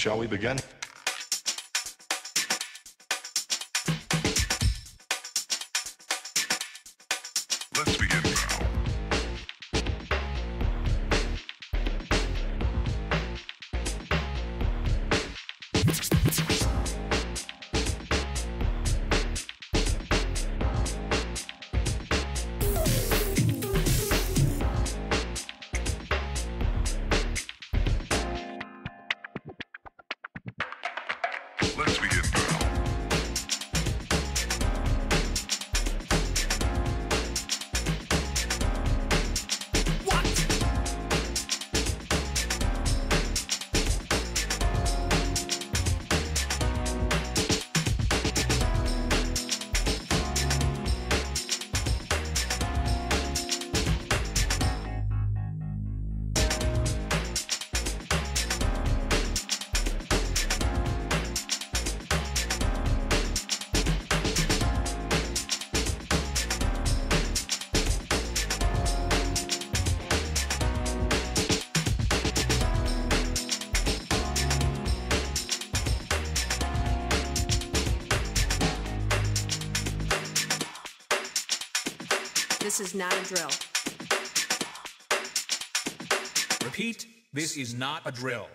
shall we begin? Let's begin now. Let's begin now. This is not a drill. Repeat, this is not a drill.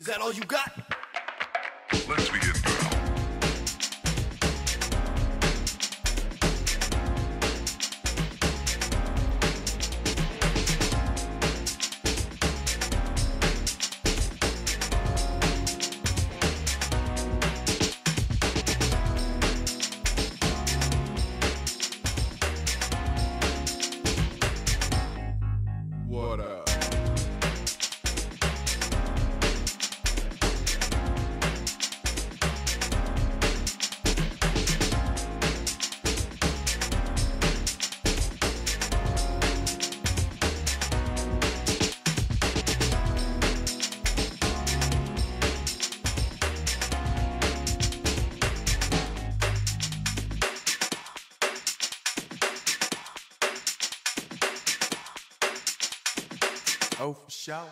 Is that all you got? Let's begin now. What up? Oh, for sure.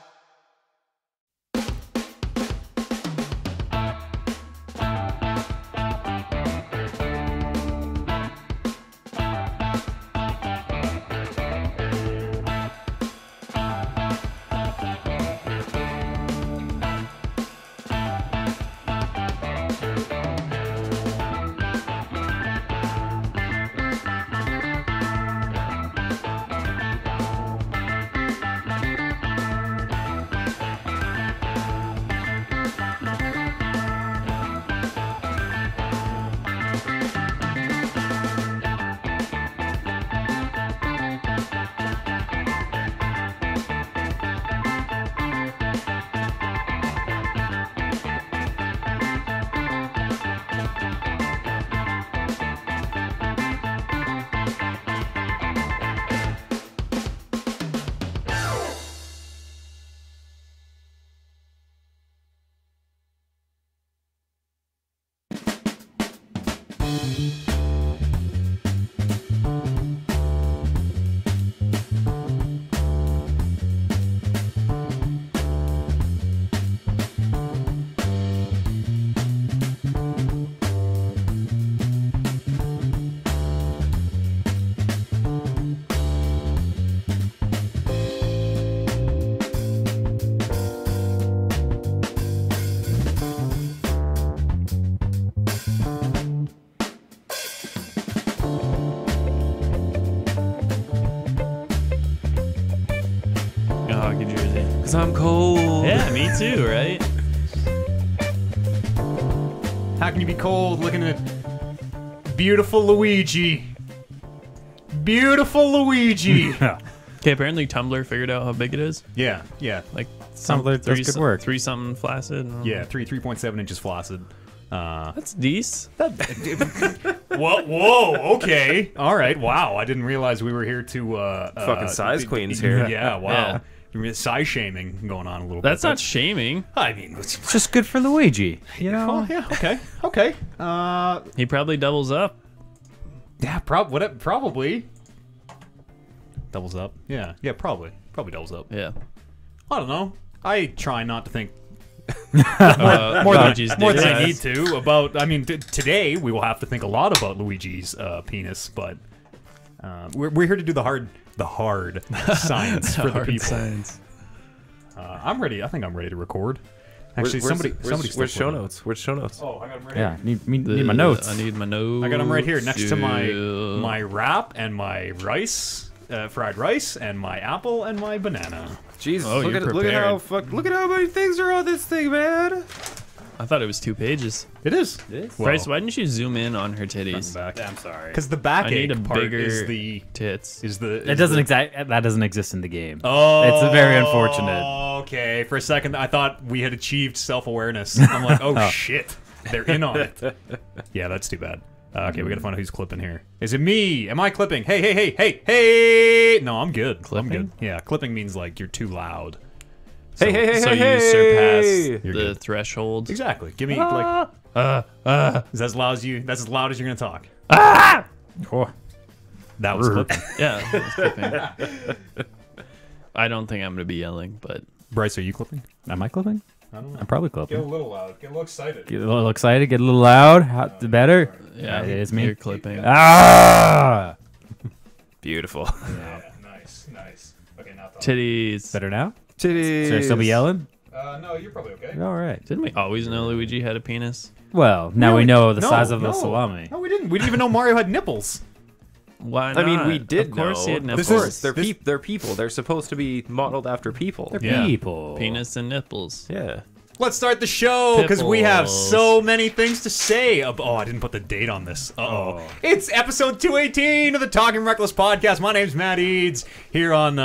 Hockey jersey. Cause I'm cold. Yeah, me too, right? How can you be cold looking at beautiful Luigi? Beautiful Luigi. Okay, apparently Tumblr figured out how big it is. Yeah. Like Tumblr does good work. 3 something flaccid. Yeah, 3.7 inches flaccid. That's decent. Whoa, okay. All right, wow. I didn't realize we were here to... Fucking size queens here. Yeah, wow. Yeah. size shaming going on a little That's bit. not shaming. I mean, It's just good for Luigi. You know? oh yeah, okay. He probably doubles up. Yeah, probably doubles up. Yeah, probably doubles up. Yeah. I don't know. I try not to think More more than I need to about. I mean, today we will have to think a lot about Luigi's penis, but we're here to do the hard science for the Hard people. science. I'm ready. I think I'm ready to record. Actually, where's show notes? Where's show notes? Oh, I got them right Yeah, here. need my notes. I need my notes. I got them right here next to Yeah. my wrap and my rice, fried rice, and my apple and my banana. Jesus, Oh, look you're at how prepared. look at how many things are on this thing, man. I thought it was 2 pages. It is. Bryce, why didn't you zoom in on her titties? I'm sorry. Because the I backache need a part bigger is the tits. That doesn't exist in the game. Oh, It's very unfortunate. Okay, for a second I thought we had achieved self-awareness. I'm like, oh shit, they're in on it. Yeah, that's too bad. Okay, we gotta find out who's clipping here. Is it me? Am I clipping? Hey! No, I'm good. I'm good. Yeah, clipping means like you're too loud. Hey, hey, hey, So hey, you hey. surpass You're the good. threshold. Exactly. Give me like. Is that as loud as you? That's as loud as you're gonna talk. Oh, That was clipping. Yeah. That's clipping. I don't think I'm gonna be yelling, but Bryce, are you clipping? am I clipping? I don't know. I'm probably clipping. little loud. Get a little excited. Get a little excited, get a little loud. The better. yeah, it is me. You're clipping. Ah! Beautiful. Yeah, nice. Okay, now talk. Titties. Better now? Titties. Should I still be yelling? No, you're probably okay. All right. Didn't we always know Luigi had a penis? Well, now we know the size of the salami. No, we didn't. We didn't even know Mario had nipples. Why I not? mean, we did Of course know. he had Of nipples. course, they're people. They're supposed to be modeled after people. They're Yeah. people. Penis and nipples. Yeah. Let's start the show because we have Pipples. so many things to say. Oh, I didn't put the date on this. Uh-oh. It's episode 218 of the Talking Reckless podcast. My name's Matt Eads here on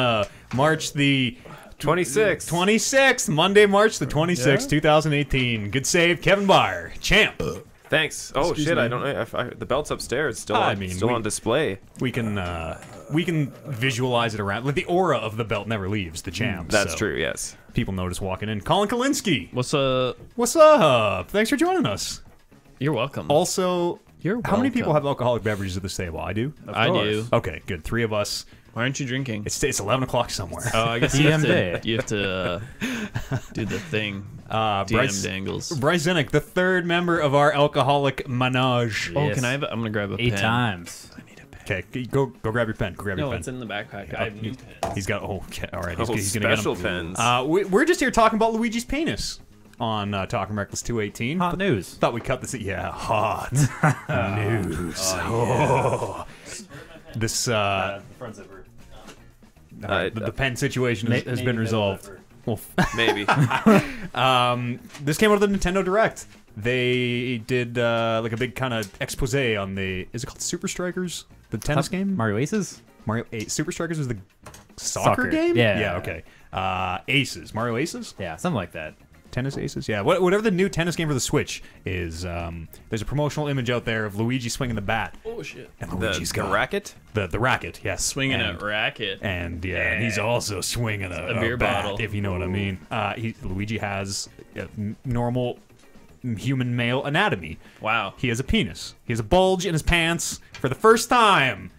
March the 26th, Monday, March the 26th, 2018. Good save, Kevin Byer, champ. Thanks. Oh shit! I don't know. The belt's upstairs. Still on display. We can visualize it around. Like the aura of the belt never leaves the champ. That's so true. Yes. People notice walking in. Colin Kalinske, What's up? what's up? Thanks for joining us. You're welcome. Also, You're how many people welcome. have alcoholic beverages at this table? I do. I do. Okay, good. 3 of us. Why aren't you drinking? It's 11 o'clock somewhere. Oh, I guess you have DM to, you have to do the thing. Bryce, DM dangles. Bryce Zinnick, the 3rd member of our alcoholic menage. Oh, Yes. can I have? I'm gonna grab a 8 pen. times. I need a pen. Okay, go grab your pen. Go grab your No, pen. it's in the backpack. I have new pens. He's got. Oh, okay, all right. Oh, He's gonna get special him. pens. We're just here talking about Luigi's penis on Talking Reckless 218. Hot news. Thought we cut this. Yeah, hot news. Oh. This Front zipper. the pen situation has been resolved. Well, Maybe. this came out of the Nintendo Direct. They did like a big kind of expose on the. Is it called Super Strikers? The tennis game? Mario Aces? Mario 8. Super Strikers was the soccer game? Yeah. Yeah, okay. Aces. Mario Aces? Yeah, something like that. Tennis Aces? Yeah. Whatever the new tennis game for the Switch is, there's a promotional image out there of Luigi swinging the bat. Oh shit! And the Luigi's got racket. the racket, yes. Swinging and, a racket. And yeah, and he's also swinging a beer bat, bottle. if you know what I mean. Luigi has normal human male anatomy. Wow. He has a penis. He has a bulge in his pants for the first time.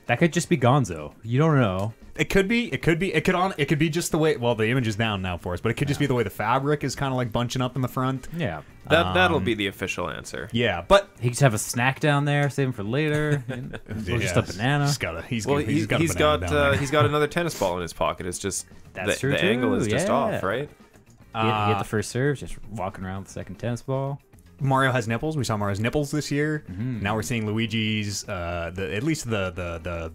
That could just be Gonzo. You don't know. It could be. It could be just the way. Well, the image is down now for us, but it could just be the way the fabric is kind of like bunching up in the front. Yeah. That'll be the official answer. Yeah, but He could have a snack down there, save him for later. Or just a banana. He's got a. He's Well, got a he's banana got down there. he's got another tennis ball in his pocket. It's just That's the true, angle is too, just yeah. off, right? He hit the first serve, just walking around with the second tennis ball. Mario has nipples. We saw Mario's nipples this year. Now we're seeing Luigi's. At least the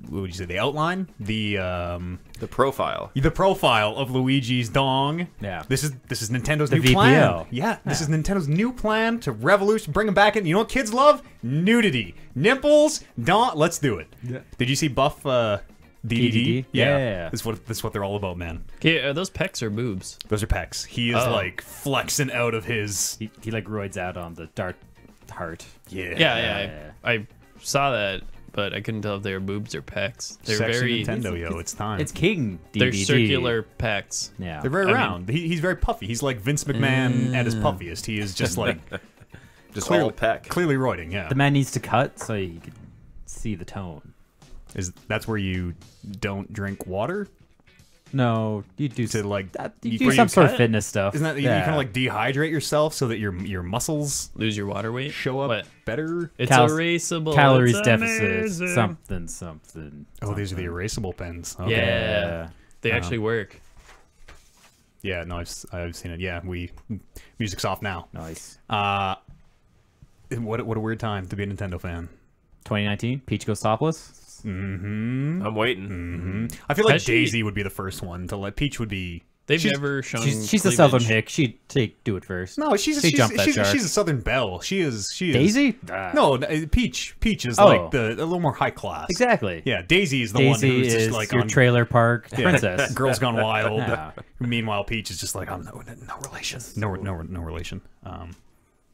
what would you say? The outline. The profile. The profile of Luigi's dong. Yeah. This is Nintendo's The new VPL. plan. Yeah, this is Nintendo's new plan to bring them back in. You know what kids love? Nudity, nipples, dong. Let's do it. Yeah. Did you see Buff DDD? DDD? Yeah. That's what they're all about, man. Okay, are those pecs or boobs? Those are pecs. He is like flexing out of his. He like roids out on the dart heart. Yeah. Yeah, I saw that. but I couldn't tell if they were boobs or pecs. They're Sexy very Nintendo, yo, it's time. It's King DVD. They're circular pecs. Yeah. They're very I round. He's very puffy. He's like Vince McMahon at his puffiest. He is just like Just all peck. clearly roiding. Yeah, The man needs to cut so you can see the tone. that's where you don't drink water? No, you do To, like, you you- do where some you sort of cut? fitness stuff. Isn't that you kind of like dehydrate yourself so that your muscles Lose your water weight. show up What? better? It's Cal- erasable. calories It's deficit, amazing. something. Oh, these are the erasable pens. Okay. Yeah. They actually work. Yeah, no, I've seen it. Yeah, music's off now. Nice. What a weird time to be a Nintendo fan. 2019, Peach goes topless. I'm waiting. I feel like Has she- Daisy would be the first one to let. Peach would be. They've she's- never shown. She's a cleavage. southern hick. She'd do it first. No, she's She jumped that shark. she's a Southern belle. She is. Daisy? No, Peach. Peach is Oh. like a little more high class. Exactly. Yeah, Daisy is the one Daisy who's is just like your on trailer park princess. Girls Gone Wild. Yeah. Meanwhile, Peach is just like, I'm no relation. No relation.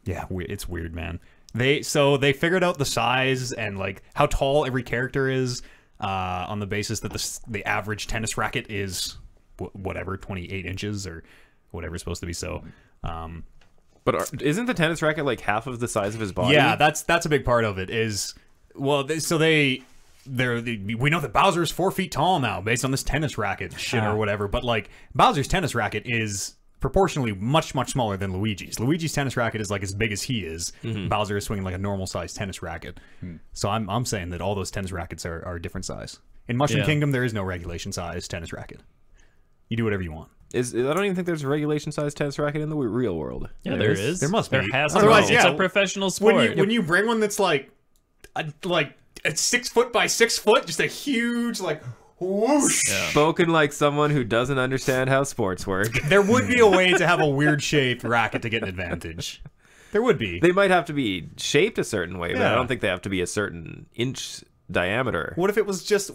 Yeah, it's weird, man. They figured out the size and like how tall every character is on the basis that the average tennis racket is whatever 28 inches or whatever it's supposed to be. So, But isn't the tennis racket like half of the size of his body? yeah, that's a big part of it. Is well, we know that Bowser is 4 feet tall now based on this tennis racket shit or whatever. But like Bowser's tennis racket is proportionally much smaller than Luigi's. Luigi's tennis racket is like as big as he is. Bowser is swinging like a normal sized tennis racket. So I'm saying that all those tennis rackets are a different size. In Mushroom Yeah. Kingdom, there is no regulation size tennis racket. You do whatever you want. I don't even think there's a regulation sized tennis racket in the real world. Yeah, there is. There must be. There has to Otherwise, be. It's yeah, a professional sport. When you bring one that's like a 6 foot by 6 foot, just a huge like whoosh. Yeah. Spoken like someone who doesn't understand how sports work. There would be a way to have a weird shaped racket to get an advantage. There would be. They might have to be shaped a certain way, but I Yeah. don't think they have to be a certain inch diameter. What if it was just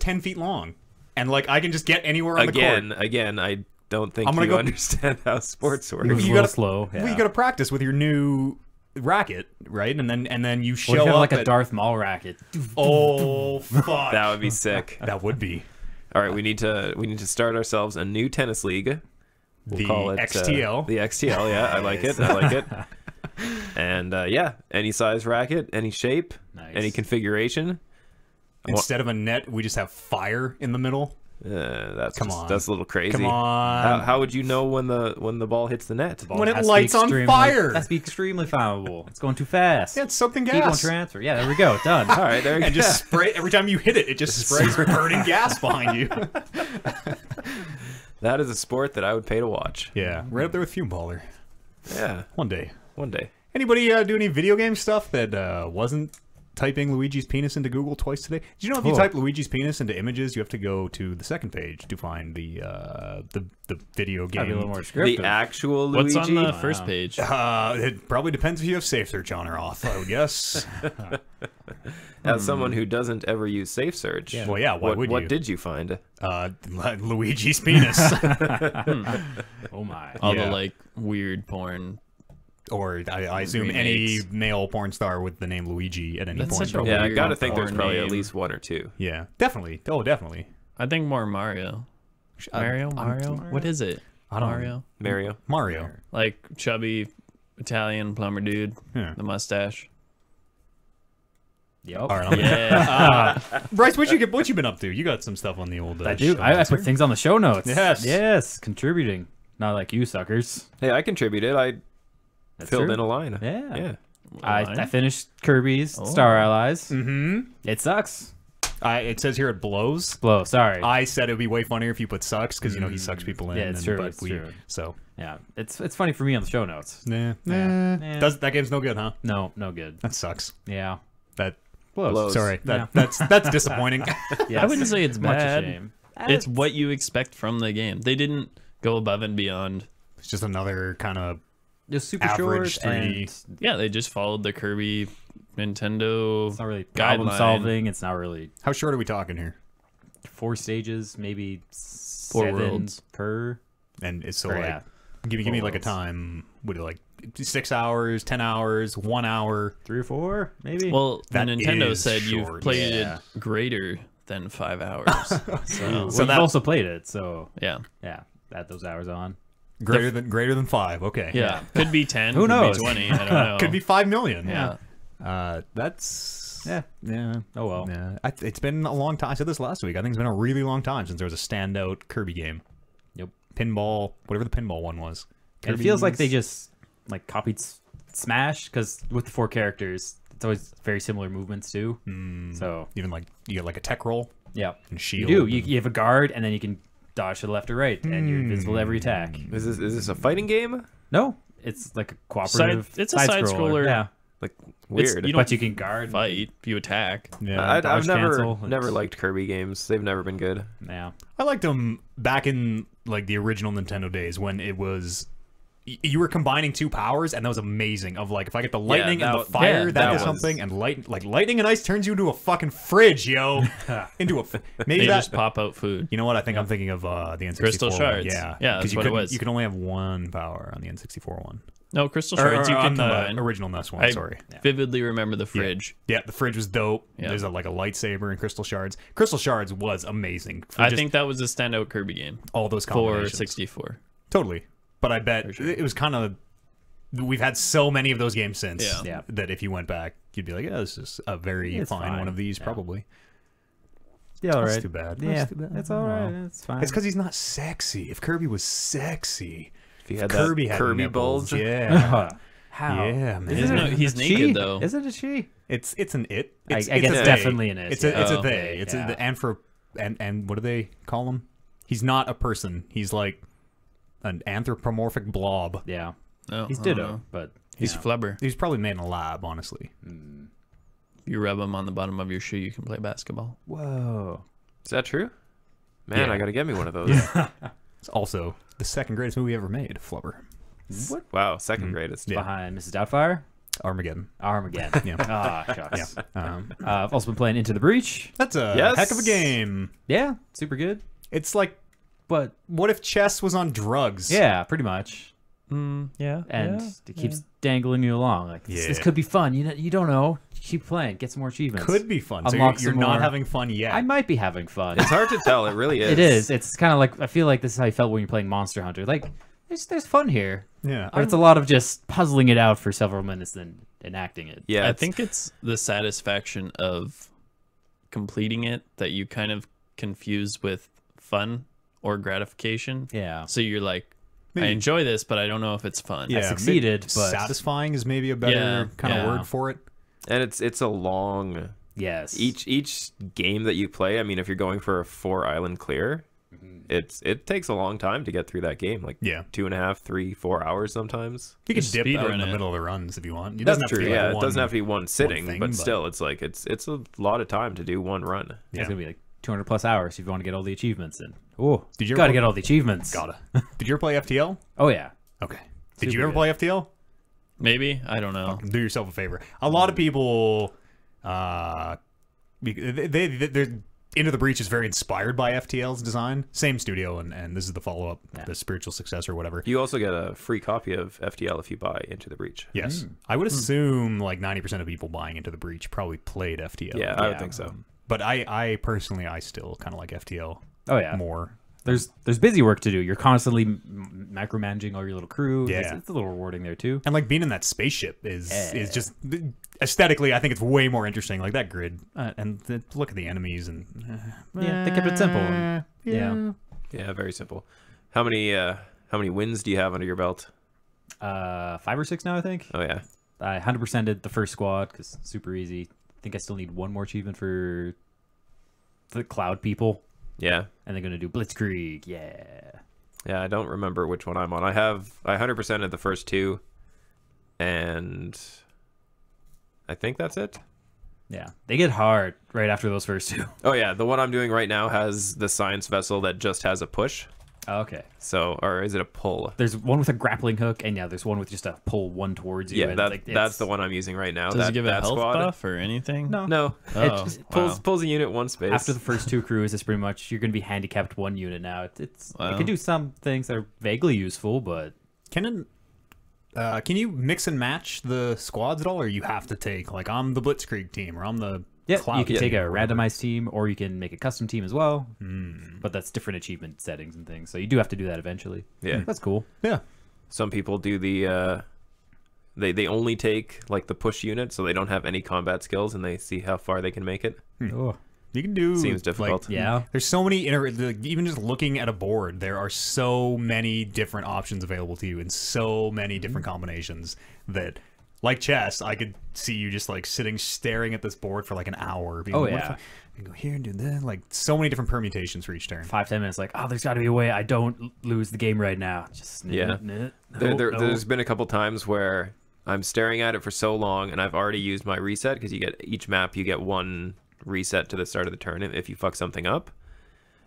10 feet long, and like I can just get anywhere on the court? Again, I don't think I'm gonna you go- understand how sports work. Moves a You little gotta- slow. Well, Yeah. you got to practice with your new racket, right? And then you show What if you have up like a at- Darth Maul racket? Oh fuck! That would be sick. That would be All right, we need to start ourselves a new tennis league. We'll the call it XTL. the XTL, yeah, I like it. I like it. And yeah, any size racket, any shape, Nice. any configuration. Instead of a net, we just have fire in the middle. That's Come on. that's a little crazy. Come on. How would you know when the ball hits the net? When it Has to be lights on extremely- fire. Has to be extremely flammable. It's going too fast. Yeah, it's soaked in Heat won't gas. transfer. Yeah, there we go. Done. All right, there you And go. just spray every time you hit it. It just sprays burning gas behind you. That is a sport that I would pay to watch. Yeah, right up there with Fume Baller. Yeah, One day. one day. Anybody do any video game stuff that wasn't typing Luigi's penis into Google twice today? Did you know if you type Luigi's penis into images, you have to go to the second page to find the video Gotta be a little game? more descriptive. The actual What's Luigi. on the first page? It probably depends if you have safe search on or off, I would guess. As someone who doesn't ever use safe search. Well, yeah, why would you? What did you find? Luigi's penis. Oh my. All yeah. the like weird porn. Or I assume any Remakes. male porn star with the name Luigi at any That's point. such a Yeah, I weird gotta think there's porn probably at name. least one or two. Yeah, definitely. Oh, definitely. I think more Mario. Mario? What is it? I don't Mario? Mario. Mario. Like chubby Italian plumber dude. Yeah. The mustache. Yep. All right, Yeah. Bryce, what you been up to? You got some stuff on the old. I do. show I notes put here. things on the show notes. Yes. Yes. Contributing. Not like you suckers. Hey, I contributed. I That's filled true. in a line. Yeah. Yeah. I finished Kirby's Star Allies. Mm-hmm. It sucks. It says here it blows. Blow. Sorry. I said it'd be way funnier if you put sucks because you know he sucks people in. Yeah, it's and, true, But it's we, true. So yeah. It's funny for me on the show notes. nah. Nah. That game's no good, huh? No good. That sucks. Yeah. That Blows. sorry. Yeah. That's disappointing. Yes. I wouldn't say it's Much a bad. shame. It's what you expect from the game. They didn't go above and beyond. It's just another kind of just super average short three. and Yeah, they just followed the Kirby Nintendo it's not really problem guideline. solving. It's not really How short are we talking here? 4 stages, maybe 4 7 worlds. per. And it's so Or, like yeah. give me like a worlds. time. Would it like 6 hours, 10 hours, 1 hour. 3 or 4, maybe. Well, That Nintendo is said short, you've played yeah. it greater than 5 hours. So well, so you've that- also played it, so yeah, yeah, add those hours on. Greater than 5. Okay. yeah, could be 10. Who could knows? Be 20. I don't know. Could be 5 million. Yeah. That's Yeah. yeah. Oh well. Yeah. It's been a long time. I said this last week. I think it's been a really long time since there was a standout Kirby game. Yep. Pinball, whatever the pinball one was. And it feels like they Kirby's- just like copied Smash because with the 4 characters, it's always very similar movements too. So even like you get like a tech roll yeah, and you shield. do. and- You have a guard, and then you can dodge to the left or right, and you're invisible to every attack. Is this a fighting game? No, it's like a cooperative. It's a side-scroller. Yeah, Like weird. you but you can guard. fight. You attack. yeah. I've dodge cancel. never liked Kirby games. They've never been good. Yeah. I liked them back in like the original Nintendo days when it was you were combining 2 powers, and that was amazing. Of like, if I get the lightning and the fire, that that is was- something, and lightning and ice turns you into a fucking fridge, yo. Into a maybe They that. just pop out food. You know what? I think I'm thinking of the N64 Crystal one. shards. Yeah, Yeah, that's you what it couldn't- was. You can only have 1 power on the N64 one. No, crystal Or shards you on can combine. the original NES one. I Sorry. vividly remember the fridge. Yeah, the fridge was dope. Yeah. There's like a lightsaber and crystal shards. Crystal shards was amazing. For I just think that was a standout Kirby game all those for combinations. 64. Totally. But I bet sure. it was kind of. We've had so many of those games since Yeah. that if you went back, you'd be like, yeah, this is a very It's fine fine. one of these, Yeah. probably. Yeah, all That's right. too bad. Yeah, That's too bad. it's all right. Oh. It's fine. It's because he's not sexy. If Kirby was sexy, If you had Kirby that had Kirby nipples, bulge. yeah, How? yeah, man. He's, no, he's It's naked she? though. Is it a she? It's an it. I It's, guess it's a they. definitely an it, It's a yeah. it's a Oh, they. It's yeah. the and what do they call him? He's not a person. He's like an anthropomorphic blob. Yeah. No, He's I don't Ditto, know. but He's you know. flubber. He's probably made in a lab, honestly. You rub him on the bottom of your shoe, you can play basketball. Whoa. Is that true? Man, Yeah. I gotta get me one of those. It's also the second greatest movie ever made, Flubber. Wow, second greatest. Yeah. Behind Mrs. Doubtfire, Armageddon. Armageddon. Yeah. Ah, shucks. Um, I've also been playing Into the Breach. that's a Yes. heck of a game. Yeah, super good. It's like, But what if chess was on drugs? yeah, pretty much. Yeah. And it keeps dangling you along. Like this Yeah. could be fun. You don't know. Keep playing. Get some more achievements. Could be fun. So Unlock you're some not more. having fun yet. I might be having fun. It's hard to tell. It really is. It is. It's kind of like I feel like this is how you felt when you're playing Monster Hunter. Like there's fun here, yeah. but it's a lot of just puzzling it out for several minutes and enacting it. Yeah, I it's- think it's the satisfaction of completing it that you kind of confuse with fun or gratification. Yeah. So you're like, I Maybe. enjoy this, but I don't know if it's fun. yeah, succeeded, maybe but- satisfying is maybe a better Yeah, kind of yeah. word for it. and it's a long Yes. each game that you play. I mean, if you're going for a 4 island clear, it takes a long time to get through that game. Like Yeah. 2.5, 3, 4 hours sometimes. You can Just dip out in speedrun the it. middle of the runs if you want. It That's doesn't have to true. be like Yeah, one, it doesn't have to be one sitting, thing, but but- still, it's like it's a lot of time to do one run. Yeah. It's gonna be like 200 plus hours if you want to get all the achievements in. Oh, Did you ever gotta play- get all the achievements. Gotta. Did you ever play FTL? Oh yeah. Okay. Did you Super ever good. play FTL? Maybe? I don't know. Do yourself a favor. A lot of people, they're Into the Breach is very inspired by FTL's design. Same studio, and this is the follow up, the spiritual successor, whatever. You also get a free copy of FTL if you buy Into the Breach. Yes, I would assume like 90% of people buying Into the Breach probably played FTL. Yeah, I would think so. But I personally, I still kind of like FTL. Oh yeah. More. There's busy work to do. You're constantly micromanaging all your little crew. Yeah. It's a little rewarding there too. And like being in that spaceship is Yeah. just aesthetically, I think it's way more interesting. Like that grid and look at the enemies and Yeah, they kept it simple. and- yeah. Yeah, very simple. How many wins do you have under your belt? 5 or 6 now, I think. Oh yeah, I 100%ed the first squad because super easy. I think I still need one more achievement for the cloud people, yeah, and they're gonna do Blitzkrieg. Yeah. yeah. I don't remember which one I'm on. I 100%ed the first 2, and I think that's it. Yeah. They get hard right after those first 2. Oh yeah, the one I'm doing right now has the science vessel that just has a push. Okay. So, or is it a pull? There's one with a grappling hook, and yeah, there's one with just a pull one towards you. Yeah, and, that, like, that's it's- the one I'm using right now. Does that, it give a that health squad. buff or anything? No. No, Oh, it just pulls wow. pulls a unit one space. After the first 2 crews, it's pretty much you're gonna be handicapped 1 unit now. It Wow. can do some things that are vaguely useful, but can Can you mix and match the squads at all, or you have to take like I'm the Blitzkrieg team or I'm the Cloud you can team take a or whatever? randomized team, or you can make a custom team as well. But that's different achievement settings and things, so you do have to do that eventually. Yeah. That's cool. Yeah. Some people do the they only take like the push unit, so they don't have any combat skills, and they see how far they can make it. Oh. You can do Seems difficult. Like, Yeah. there's so many even just looking at a board, there are so many different options available to you and so many different combinations that, like chess, I could see you just like sitting staring at this board for like an hour. Being Oh, like, what yeah. if I can go here and do that? Like so many different permutations for each turn. 5-10 minutes, like, oh, there's got to be a way I don't lose the game right now. Just Yeah. There's been a couple times where I'm staring at it for so long, and I've already used my reset, because you get each map, you get one reset to the start of the turn if you fuck something up.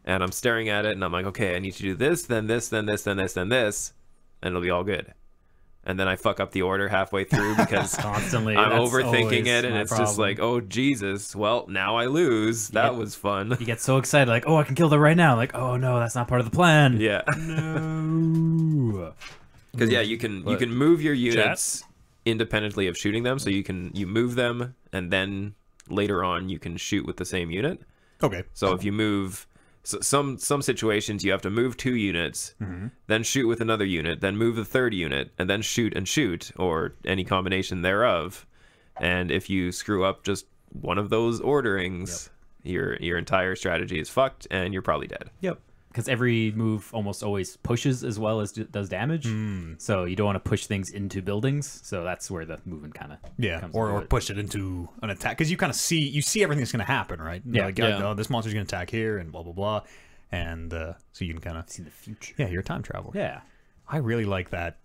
And I'm staring at it, and I'm like, okay, I need to do this, then this, then this, then this, then this, and it'll be all good. And then I fuck up the order halfway through because Constantly. I'm That's overthinking always it, and my it's just problem. like, oh Jesus, well now I lose. That was fun. You get so excited, like, oh, I can kill them right now. Like, oh no, that's not part of the plan. Yeah, No. because yeah, you can move your units independently of shooting them. So you move them, and then later on you can shoot with the same unit. Okay. So if you move, some situations you have to move 2 units, then shoot with another unit, then move the 3rd unit, and then shoot, or any combination thereof. And if you screw up just one of those orderings, your entire strategy is fucked, and you're probably dead. Yep. Because every move almost always pushes as well as does damage. So you don't want to push things into buildings. So that's where the movement kind of comes or into it. push it into an attack, because you kind of see everything that's going to happen, right? Yeah. Like, Yeah. oh, this monster's going to attack here and blah blah blah, and so you can kind of See the future. yeah, you're a time traveler. Yeah. I really like that.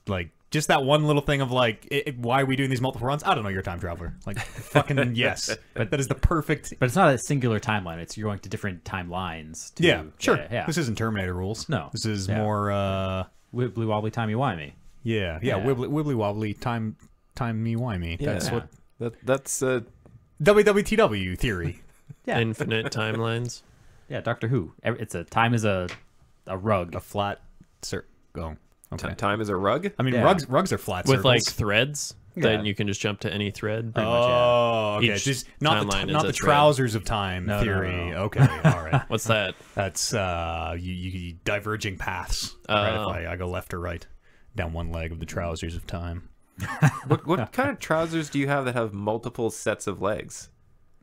Like, just that one little thing of like, why are we doing these multiple runs? I don't know. You're a time traveler. Like, fucking yes. But that is the perfect. But it's not a singular timeline. It's you're going to different timelines. To, Yeah, sure. Yeah. This isn't Terminator rules. No. This is Yeah. more. Wibbly wobbly timey wimey. Yeah. Yeah. Wibbly wobbly time me wimey. That's Yeah. what That's WWTW theory. Yeah. Infinite timelines. Yeah. Doctor Who. It's a time is a rug. A flat go. Okay. time is a rug. I mean, Yeah. rugs are flat With like circles. threads. Yeah. Then you can just jump to any thread. Oh, okay. Each Just not timeline the is a thread. trousers of time No, theory. no. Okay, all right. What's that? That's you diverging paths. Oh. Right? If I go left or right down one leg of the trousers of time. What kind of trousers do you have that have multiple sets of legs?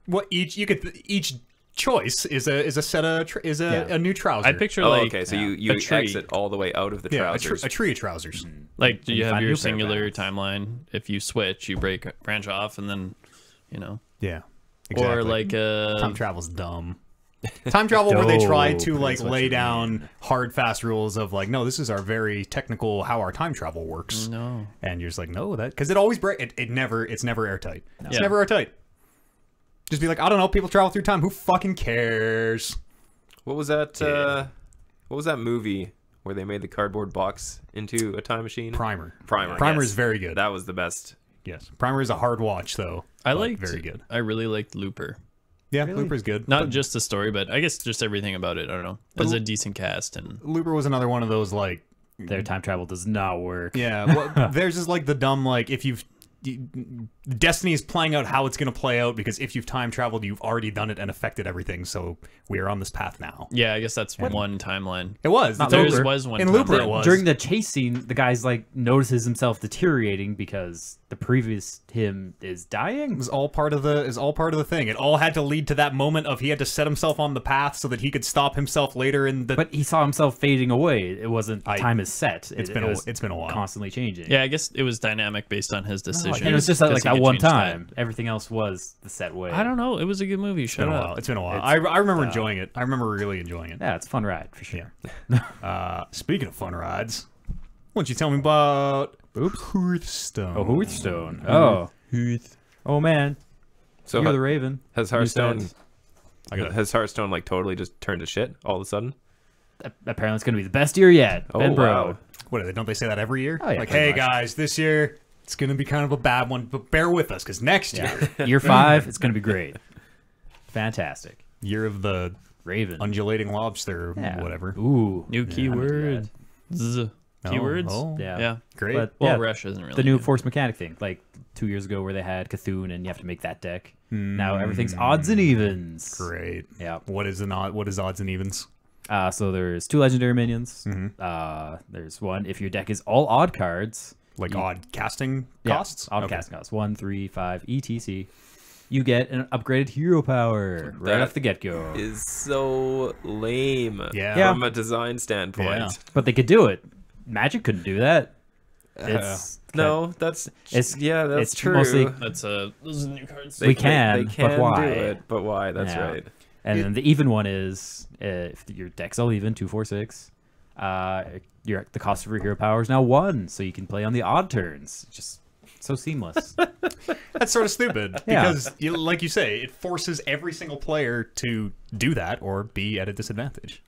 What each choice is a set of a new trouser. I picture Oh, like okay. So you a tree. exit all the way out of the trousers. a tree of trousers. Like, do you you have find a your new pair of singular pants. timeline? If you switch, you branch off, and then, Yeah, or like time travel's dumb. Time travel where they try to Dope like is what lay you down mean. hard fast rules of like, no, this is our very technical how our time travel works. no. And you're just like, no, that because it always it's never airtight. It's Yeah. never airtight. Just be like, I don't know, people travel through time. Who fucking cares? What was that? What was that movie where they made the cardboard box into a time machine? Primer. Primer. Primer yes. is very good. That was the best. Yes. Primer is a hard watch though. I but liked. very good. I really liked Looper. Yeah, Looper's good. Not just the story, but I guess just everything about it. I don't know. It was a decent cast, and Looper was another one of those like Their time travel does not work. yeah. Well, there's just like the dumb like if Destiny is playing out how it's going to play out because if you've time traveled, you've already done it and affected everything. So we are on this path now. yeah, I guess that's one timeline. It was. Not Theirs Looper. was one. In Looper, timeline. it was. During the chase scene, the guy's like notices himself deteriorating because the previous him is dying. It was all part of the thing. It all had to lead to that moment of he had to set himself on the path so that he could stop himself later in the. But he saw himself fading away. It wasn't time is set. It's been a while. Constantly changing. Yeah, I guess it was dynamic based on his decision. And it was just like that one time. Everything else was the set way. I don't know. It was a good movie. It's Shut been a up. while. It's been a while. I remember enjoying it. I remember really enjoying it. Yeah, it's a fun ride for sure. Speaking of fun rides, why don't you tell me about Hearthstone? Oh, Hearthstone. Oh. Oh man. So You're the Raven. has Hearthstone? stats. Has Hearthstone like totally just turned to shit all of a sudden? Apparently it's going to be the best year yet. Oh, Ben Bro. wow. What don't they say that every year? Oh, yeah, like, pretty hey much. guys, this year it's gonna be kind of a bad one, but bear with us because next year, Year 5, it's going to be great. Fantastic. year of the Raven. undulating lobster, Yeah. whatever. Ooh. New keyword. Z. keywords. Oh, Yeah. great. But Well, yeah, Rush isn't really the new good. force mechanic thing, like 2 years ago, where they had Cthulhu and you have to make that deck. Now everything's odds and evens. Great. Yeah. What is odds and evens? So there's 2 legendary minions. There's one if your deck is all odd cards. Like odd casting Yeah, costs? odd Okay. casting costs. 1, 3, 5, etc. You get an upgraded hero power right That off the get-go. Is so lame. Yeah. From a design standpoint. Yeah. But they could do it. Magic couldn't do that. It's No, that's It's- that's it's true. mostly- Those are new cards. We can, they but why? do it, but why? That's Yeah. right. And then the even one is if your deck's all even 2, 4, 6. The cost of your hero power is now 1, so you can play on the odd turns. It's just so seamless. That's sort of stupid Yeah. because, like you say, it forces every single player to do that or be at a disadvantage.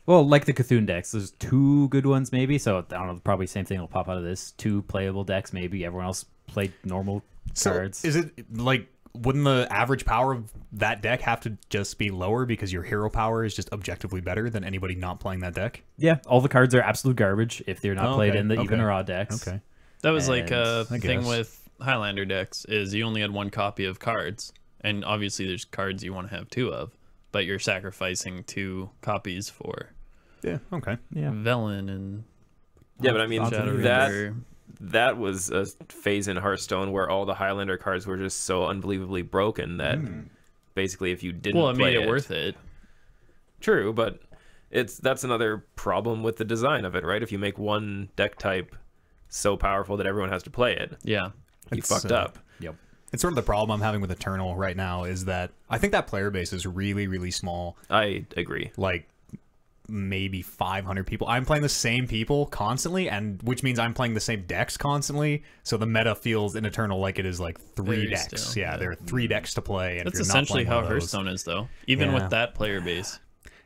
Well, like the Cthulhu decks, there's 2 good ones maybe. So I don't know, probably same thing will pop out of this. 2 playable decks maybe. Everyone else played normal cards. Is it like, wouldn't the average power of that deck have to just be lower because your hero power is just objectively better than anybody not playing that deck? Yeah, all the cards are absolute garbage if they're not Oh, played okay, in the even okay. or odd decks. Okay. That was like And a I thing guess. with Highlander decks is you only had 1 copy of cards, and obviously there's cards you want to have 2 of, but you're sacrificing 2 copies for Yeah, okay. Yeah. Velen and Yeah, but I mean Shadow that Reaper. that was a phase in Hearthstone where all the Highlander cards were just so unbelievably broken that basically if you didn't Well, it play made it worth it. True, but that's another problem with the design of it, right? If you make one deck type so powerful that everyone has to play it, Yeah. you It's, fucked up. Yep. It's sort of the problem I'm having with Eternal right now is that I think that player base is really, really small. I agree. Like maybe 500 people. I'm playing the same people constantly, and which means I'm playing the same decks constantly. So the meta feels in Eternal like it is like 3 Very decks. still, Yeah, yeah. there are 3 decks to play, and That's if you're essentially not playing how one of those, Hearthstone is, though. Even Yeah. with that player base.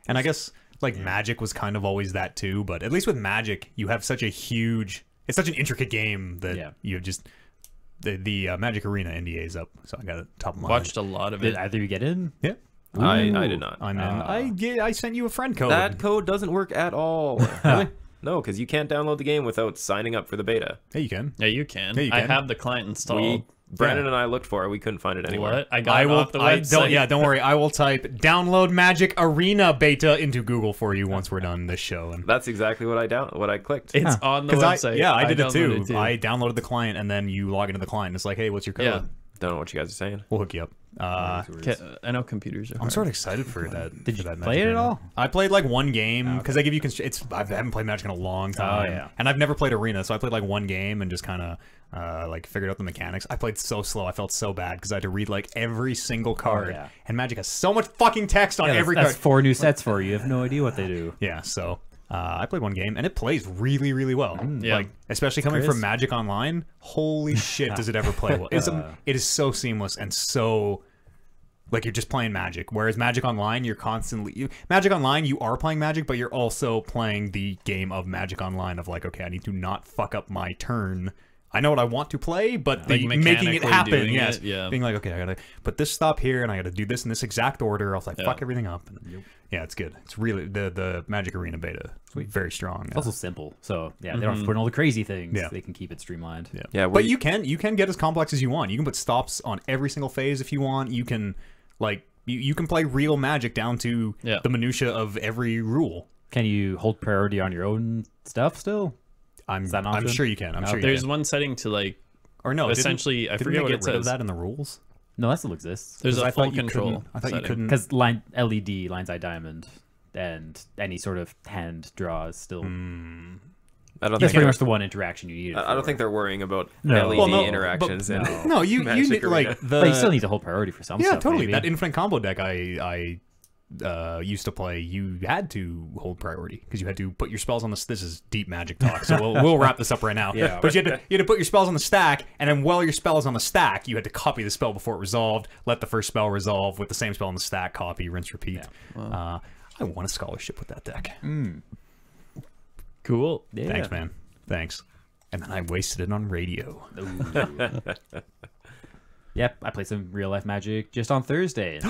and I guess like Magic was kind of always that too. But at least with Magic, you have such a huge. It's such an intricate game that Yeah. you just. The Magic Arena NDA is up, so I got it top of mind. Watched a lot of Did it. either you get in? Yeah, I did not. I'm in. I sent you a friend code. That code doesn't work at all. Really? No, because you can't download the game without signing up for the beta. Yeah, you can. Yeah, you can. Yeah, you I can. have the client installed. Brandon and I looked for it. We couldn't find it anywhere. What? I got I it will. off the I website. don't. Yeah, don't worry. I will type download Magic Arena beta into Google for you once we're done this show. And That's exactly what I clicked. It's on the website. I did it too. downloaded I downloaded the client, and then you log into the client. And it's like, hey, what's your code? Yeah. Don't know what you guys are saying. We'll hook you up. I know computers are I'm hard. sort of excited for that. Did for you that play Magic it at Arena. all? I played like one game because they give you. I haven't played Magic in a long time. yeah. And I've never played Arena, so I played like one game and just kind of like figured out the mechanics. I played so slow. I felt so bad because I had to read like every single card. yeah. And Magic has so much fucking text on every That's card. 4 new sets for you. You have no idea what they do. Yeah, so I played one game and it plays really, really well. Yeah. Like especially coming Chris? from Magic Online, holy shit, does it ever play well? It is so seamless and so like you're just playing Magic. Whereas Magic Online, you're constantly Magic Online, you are playing Magic, but you're also playing the game of Magic Online of like, okay, I need to not fuck up my turn. I know what I want to play, but Like the making it mechanically happen, doing yes. it, yeah. Being like, okay, I gotta put this stop here, and I gotta do this in this exact order. I was like, fuck everything up. And, yeah, it's good. It's really the Magic Arena beta. Very strong. It's also simple. So, yeah, they don't have to put in all the crazy things. Yeah. They can keep it streamlined. Yeah, Yeah, but you can get as complex as you want. You can put stops on every single phase if you want. You can like you can play real Magic down to Yeah. the minutia of every rule. Can you hold priority on your own stuff still? I'm that an option? sure you can. I'm sure you There's can. one setting to like Or no, essentially, I didn't forget they what get it rid of says. that in the rules. No, that still exists. There's I a thought full you control. couldn't- I thought you setting. couldn't. Because line LED, lines eye diamond, and any sort of hand draw is still. I don't That's think pretty much the one interaction you need. I don't think they're worrying about No. LED Well, no, interactions. but- and No, you Magic need, Arena. like the. But you still need to hold priority for some Yeah, stuff. totally. maybe. That infinite combo deck I used to play, you had to hold priority because you had to put your spells on the. This is deep Magic talk, so we'll wrap this up right now. Yeah. But you had to put your spells on the stack, and then while your spell is on the stack, you had to copy the spell before it resolved. Let the first spell resolve with the same spell on the stack. Copy, rinse, repeat. I won a scholarship with that deck. Cool. Yeah. Thanks, man. Thanks. And then I wasted it on radio. Yep, I played some real life Magic just on Thursday.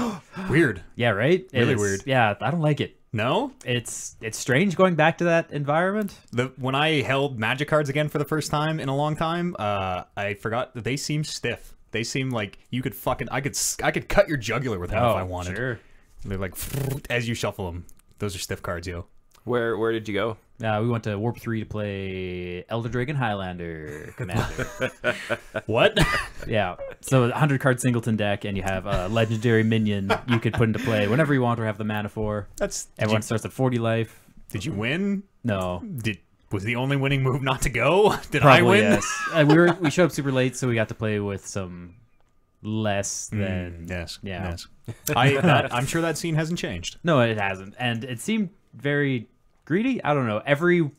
Weird. Yeah, right. Really It's- weird. Yeah, I don't like it. No? It's strange going back to that environment. When I held Magic cards again for the first time in a long time, I forgot that they seem stiff. They seem like you could fucking I could cut your jugular with them if I wanted. Sure. They're like as you shuffle them. Those are stiff cards, yo. Where did you go? We went to Warp 3 to play Elder Dragon Highlander Commander. What? Yeah. So 100 card singleton deck, and you have a legendary minion you could put into play whenever you want or have the mana for. Everyone starts at 40 life. Did you win? No. Was the only winning move not to go? Did Probably, I win? Yes. We showed up super late, so we got to play with some less than yes. Yeah. Yes. I'm sure that scene hasn't changed. No, it hasn't, and it seemed very greedy. I don't know. Every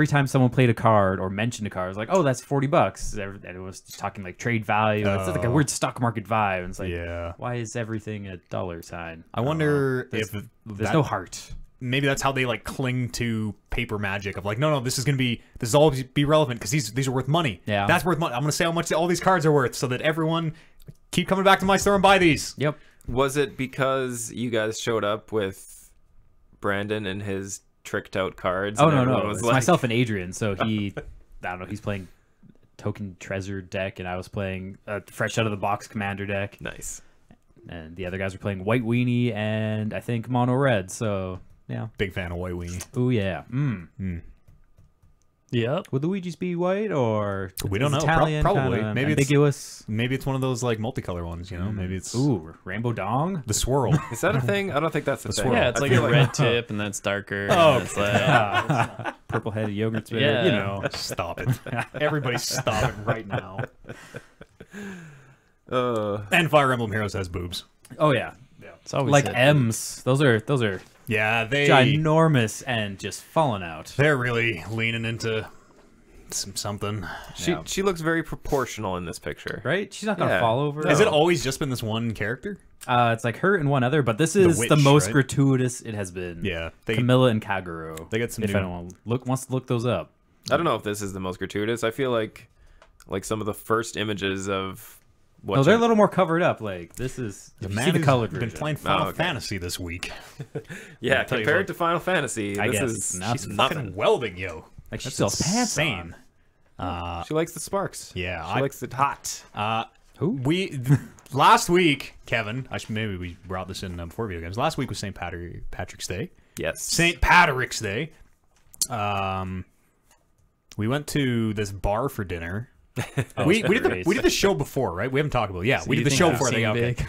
time someone played a card or mentioned a card, it was like, "Oh, that's $40," and it was just talking like trade value. It's like a weird stock market vibe. And it's like, why is everything a dollar sign? I wonder if there's no heart. Maybe that's how they like cling to paper magic of like, no, this is always be relevant because these are worth money. Yeah, that's worth money. I'm gonna say how much all these cards are worth so that everyone keep coming back to my store and buy these. Yep. Was it because you guys showed up with Brandon and his tricked out cards? Oh no, it's myself and Adrian. So I don't know, he's playing token treasure deck, and I was playing a fresh out of the box commander deck. Nice. And the other guys were playing white weenie and I think mono red. So. Yeah. Big fan of white weenie. Oh yeah. Yep. Would Luigi's be white or we don't know? Italian, Probably. Maybe ambiguous. Maybe it's one of those like multicolor ones. You know. Maybe it's rainbow dong. The swirl. Is that a thing? I don't think that's a thing. Yeah, it's like a red tip and that's darker. Oh, it's like, purple headed yogurt spit. Yeah. You know. Stop it. Everybody stop it right now. And Fire Emblem Heroes has boobs. Oh yeah. it's always Like it. M's. Those are Yeah, they ginormous and just falling out. They're really leaning into something. She looks very proportional in this picture. Right? She's not gonna Yeah. fall over. Has it always just been this one character? It's like her and one other, but this is witch, the most right? gratuitous it has been. Yeah, Camilla and Kaguro. They got some if new- anyone wants to look those up. I don't know if this is the most gratuitous. I feel like some of the first images of what No, they're a little more covered up. Like this is The if you man see the who's colored been version. playing Final okay. Fantasy this week. yeah, tell you compared what. to Final Fantasy, I this guess is it's not She's nothing. fucking welding, yo. Like she That's still has pants insane. on. she likes the sparks. Yeah, she likes it hot. Last week, Kevin. Maybe we brought this in before video games. Last week was St. Patrick's Day. Yes. St. Patrick's Day. We went to this bar for dinner. we did the show before, right? We haven't talked about it. Yeah, So we you did the think show I've before. seen Okay. big?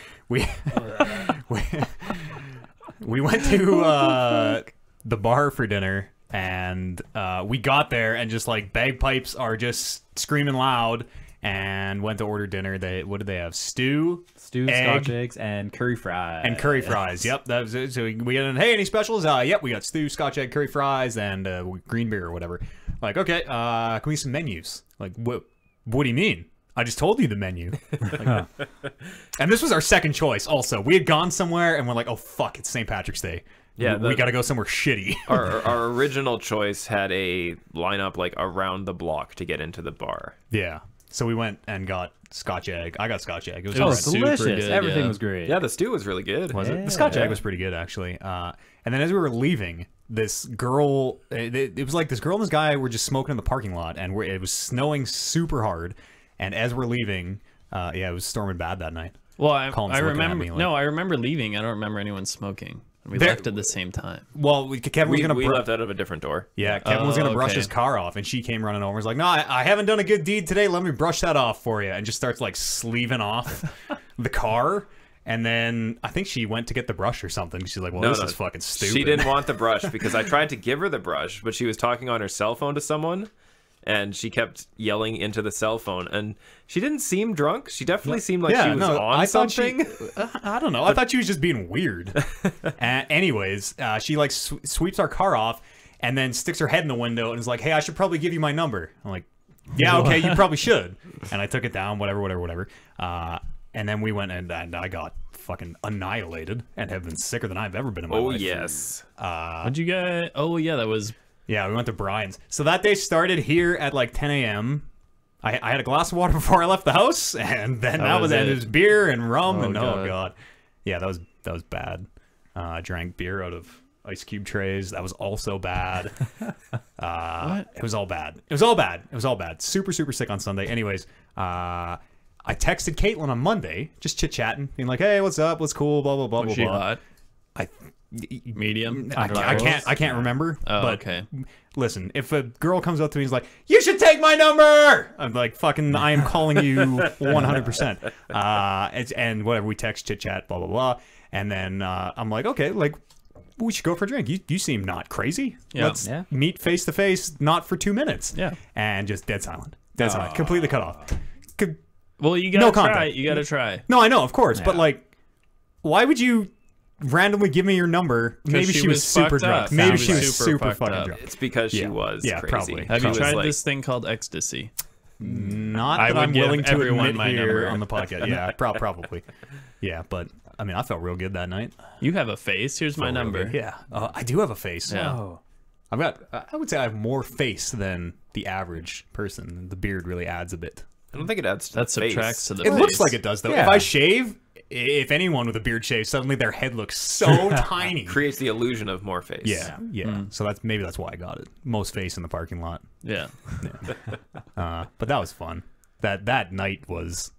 We went to the bar for dinner, and we got there, and just like bagpipes are just screaming loud, and went to order dinner. What did they have? Stew, Scotch eggs, and curry fries. and curry fries. Yep, that was it. So we got in. Hey, any specials? Yep, we got stew, Scotch egg, curry fries, and green beer or whatever. Like, okay, can we get some menus? Like, what do you mean? I just told you the menu. Like, and this was our second choice. Also, we had gone somewhere and we're like, oh fuck, it's St. Patrick's Day. Yeah, we got to go somewhere shitty. our original choice had a lineup like around the block to get into the bar. Yeah. So we went and got Scotch egg. I got Scotch egg. It was Oh, alright. it's super delicious. good, Everything yeah. was great. Yeah, the stew was really good. Was it? Yeah. The Scotch egg was pretty good, actually. And then as we were leaving, this girl, it was like this girl and this guy were just smoking in the parking lot, and it was snowing super hard. And as we're leaving, it was storming bad that night. Well, I Colin's looking at remember. me like- No, I remember leaving. I don't remember anyone smoking. We There- left at the same time. Well, Kevin was We, going we to left out of a different door. Yeah, Kevin was going to brush okay. his car off, and she came running over and was like, no, I haven't done a good deed today. Let me brush that off for you. And just starts, like, sleeving off the car. And then I think she went to get the brush or something. She's like, well, this is fucking stupid. She didn't want the brush because I tried to give her the brush, but she was talking on her cell phone to someone, and she kept yelling into the cell phone. And she didn't seem drunk. She definitely seemed like she was on I thought something. I don't know. I thought she was just being weird. Anyways, she, like, sweeps our car off and then sticks her head in the window and is like, hey, I should probably give you my number. I'm like, yeah, okay, you probably should. And I took it down, whatever. And then we went and I got fucking annihilated and have been sicker than I've ever been in my Oh, life. yes. What'd you get? Oh, yeah, that was. Yeah, we went to Brian's. So that day started here at like 10 a.m. I had a glass of water before I left the house, and then that was it. it. It was beer and rum, and oh God. god, yeah, that was bad. I drank beer out of ice cube trays. That was also bad. It was all bad. It was all bad. It was all bad. Super, super sick on Sunday. Anyways, I texted Caitlin on Monday, just chit-chatting, being like, hey, what's up? What's cool? Blah, blah, blah, Was blah, she blah. hot? Medium? I can't remember. Oh, but okay. listen, if a girl comes up to me and is like, you should take my number, I'm like, fucking, I am calling you 100%. And whatever, we text, chit chat, blah, blah, blah. And then I'm like, okay, like, we should go for a drink. You seem not crazy. Yeah. Let's meet face to face, not for 2 minutes. Yeah. And just dead silent. Dead silent. Completely cut off. Well, you gotta try. contact. You gotta try. No, I know, of course. But, like, why would you randomly give me your number? Maybe she was super fucked drunk. up. Maybe She she was was super super fucked fucking up. drunk. It's because she was Yeah, crazy. probably. Have She you was tried like, this thing called ecstasy? Not I that would I'm give willing to everyone admit my here number. on the podcast. Yeah, probably. Yeah, but I mean, I felt real good that night. You have a face. Here's my Felt real number. good. Yeah, I do have a face. Yeah. Oh. I've got. I would say I have more face than the average person. The beard really adds a bit. I don't think it adds to That the face. subtracts to the It face. looks like it does though. Yeah. If I shave, if anyone with a beard shaves, suddenly their head looks so tiny. Creates the illusion of more face. Yeah. So that's why I got it. Most face in the parking lot. Yeah. But that was fun. That night was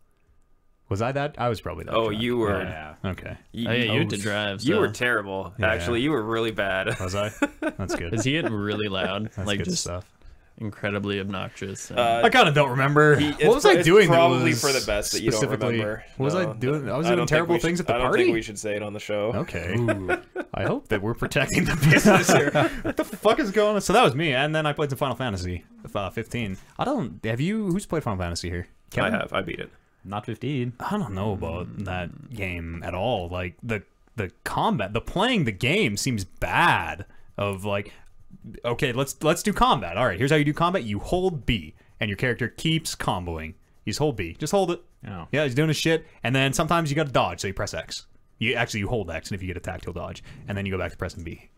I that? I was probably that. Oh, drunk. you were. Yeah. Okay. You, Oh, yeah, you had to drive. you so. were terrible. Yeah. Actually, you were really bad. Was I? That's good. Does he get really loud? That's like good just stuff. incredibly obnoxious. I kind of don't remember. What was I it's doing? Probably that for was the best that you don't specifically- remember. What was I No, doing? I was I doing don't think terrible we should- things at the I don't party. think we should say it on the show. Okay. I hope that we're protecting the business here. What the fuck is going on? So that was me, and then I played some Final Fantasy 15. I don't. Have you? Who's played Final Fantasy here? Kevin? I have. I beat it. Not 15. I don't know about that game at all. Like the combat, the playing the game seems bad. Of like, okay, let's do combat. All right, here's how you do combat. You hold B, and your character keeps comboing. You just hold B. Just hold it. Oh. Yeah, he's doing his shit. And then sometimes you got to dodge, so you press X. You hold X, and if you get attacked, he'll dodge. And then you go back to pressing B.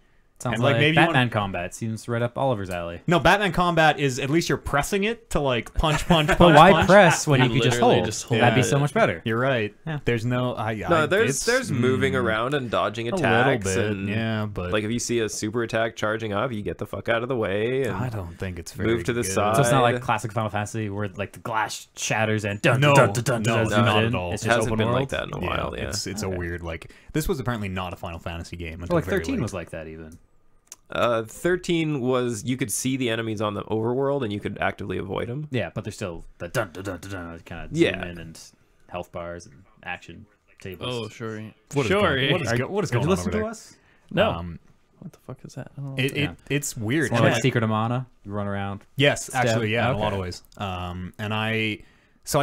Sounds And, like, like, maybe you Batman combat. Seems right up Oliver's alley. No, Batman combat is at least you're pressing it to like punch. But why punch. press when You you could just literally hold? just hold That'd be it. so much better. You're right. Yeah. There's no. No, there's moving around and dodging attacks. bit, and yeah, but- like if you see a super attack charging up, you get the fuck out of the way and I don't think it's very move to the good. side. So it's not like classic Final Fantasy where like the glass shatters and dun No, dun dun dun no, dun dun not dun. at all. It's It just hasn't open been world. like that in a while. Yeah, It's a weird like. This was apparently not a Final Fantasy game until Well, like very 13 late. was like that even. 13 was you could see the enemies on the overworld and you could actively avoid them. Yeah, but there's still the dun dun dun dun dun kind of Yeah. zoom in and health bars and action tables. Oh, sure. What is sure. going- what is Are- go- what is did going you on listen over to there? us? No. What the fuck is that? I don't know. It's weird. It's more like Secret of Mana. You run around. Yes, actually, yeah, in a lot of Okay. ways. And I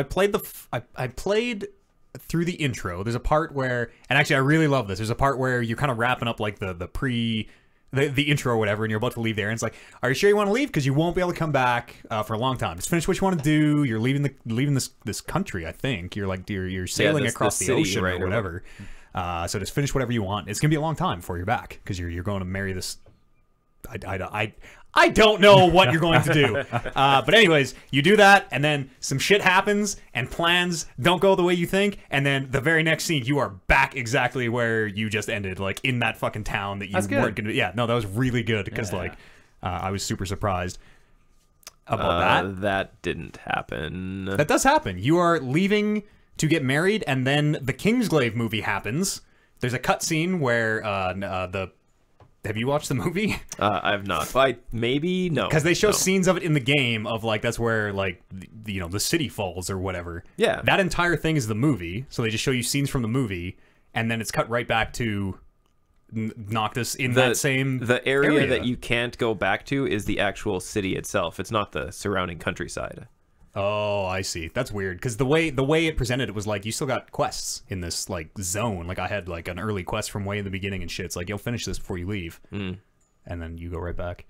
played I played through the intro. There's a part where, and actually I really love this. There's a part where you're kind of wrapping up like the intro or whatever, and you're about to leave there, and it's like, are you sure you want to leave? Because you won't be able to come back for a long time. Just finish what you want to do. You're leaving this country. I think you're like you're sailing across the city, ocean right, or whatever. So just finish whatever you want. It's gonna be a long time before you're back because you're going to marry this. I don't know what you're going to do. But anyways, you do that, and then some shit happens, and plans don't go the way you think, and then the very next scene, you are back exactly where you just ended, like in that fucking town that you That's good. weren't going to. Yeah, no, that was really good because I was super surprised about that. That didn't happen. That does happen. You are leaving to get married, and then the Kingsglaive movie happens. There's a cutscene where have you watched the movie? I've not. Maybe no. Because they show no. scenes of it in the game of like that's where like the city falls or whatever. Yeah. That entire thing is the movie. So they just show you scenes from the movie, and then it's cut right back to Noctis in that same the area that you can't go back to is the actual city itself. It's not the surrounding countryside. Oh, I see. That's weird because the way it presented it was like you still got quests in this like zone. Like I had like an early quest from way in the beginning and shit. It's like you'll finish this before you leave, and then you go right back.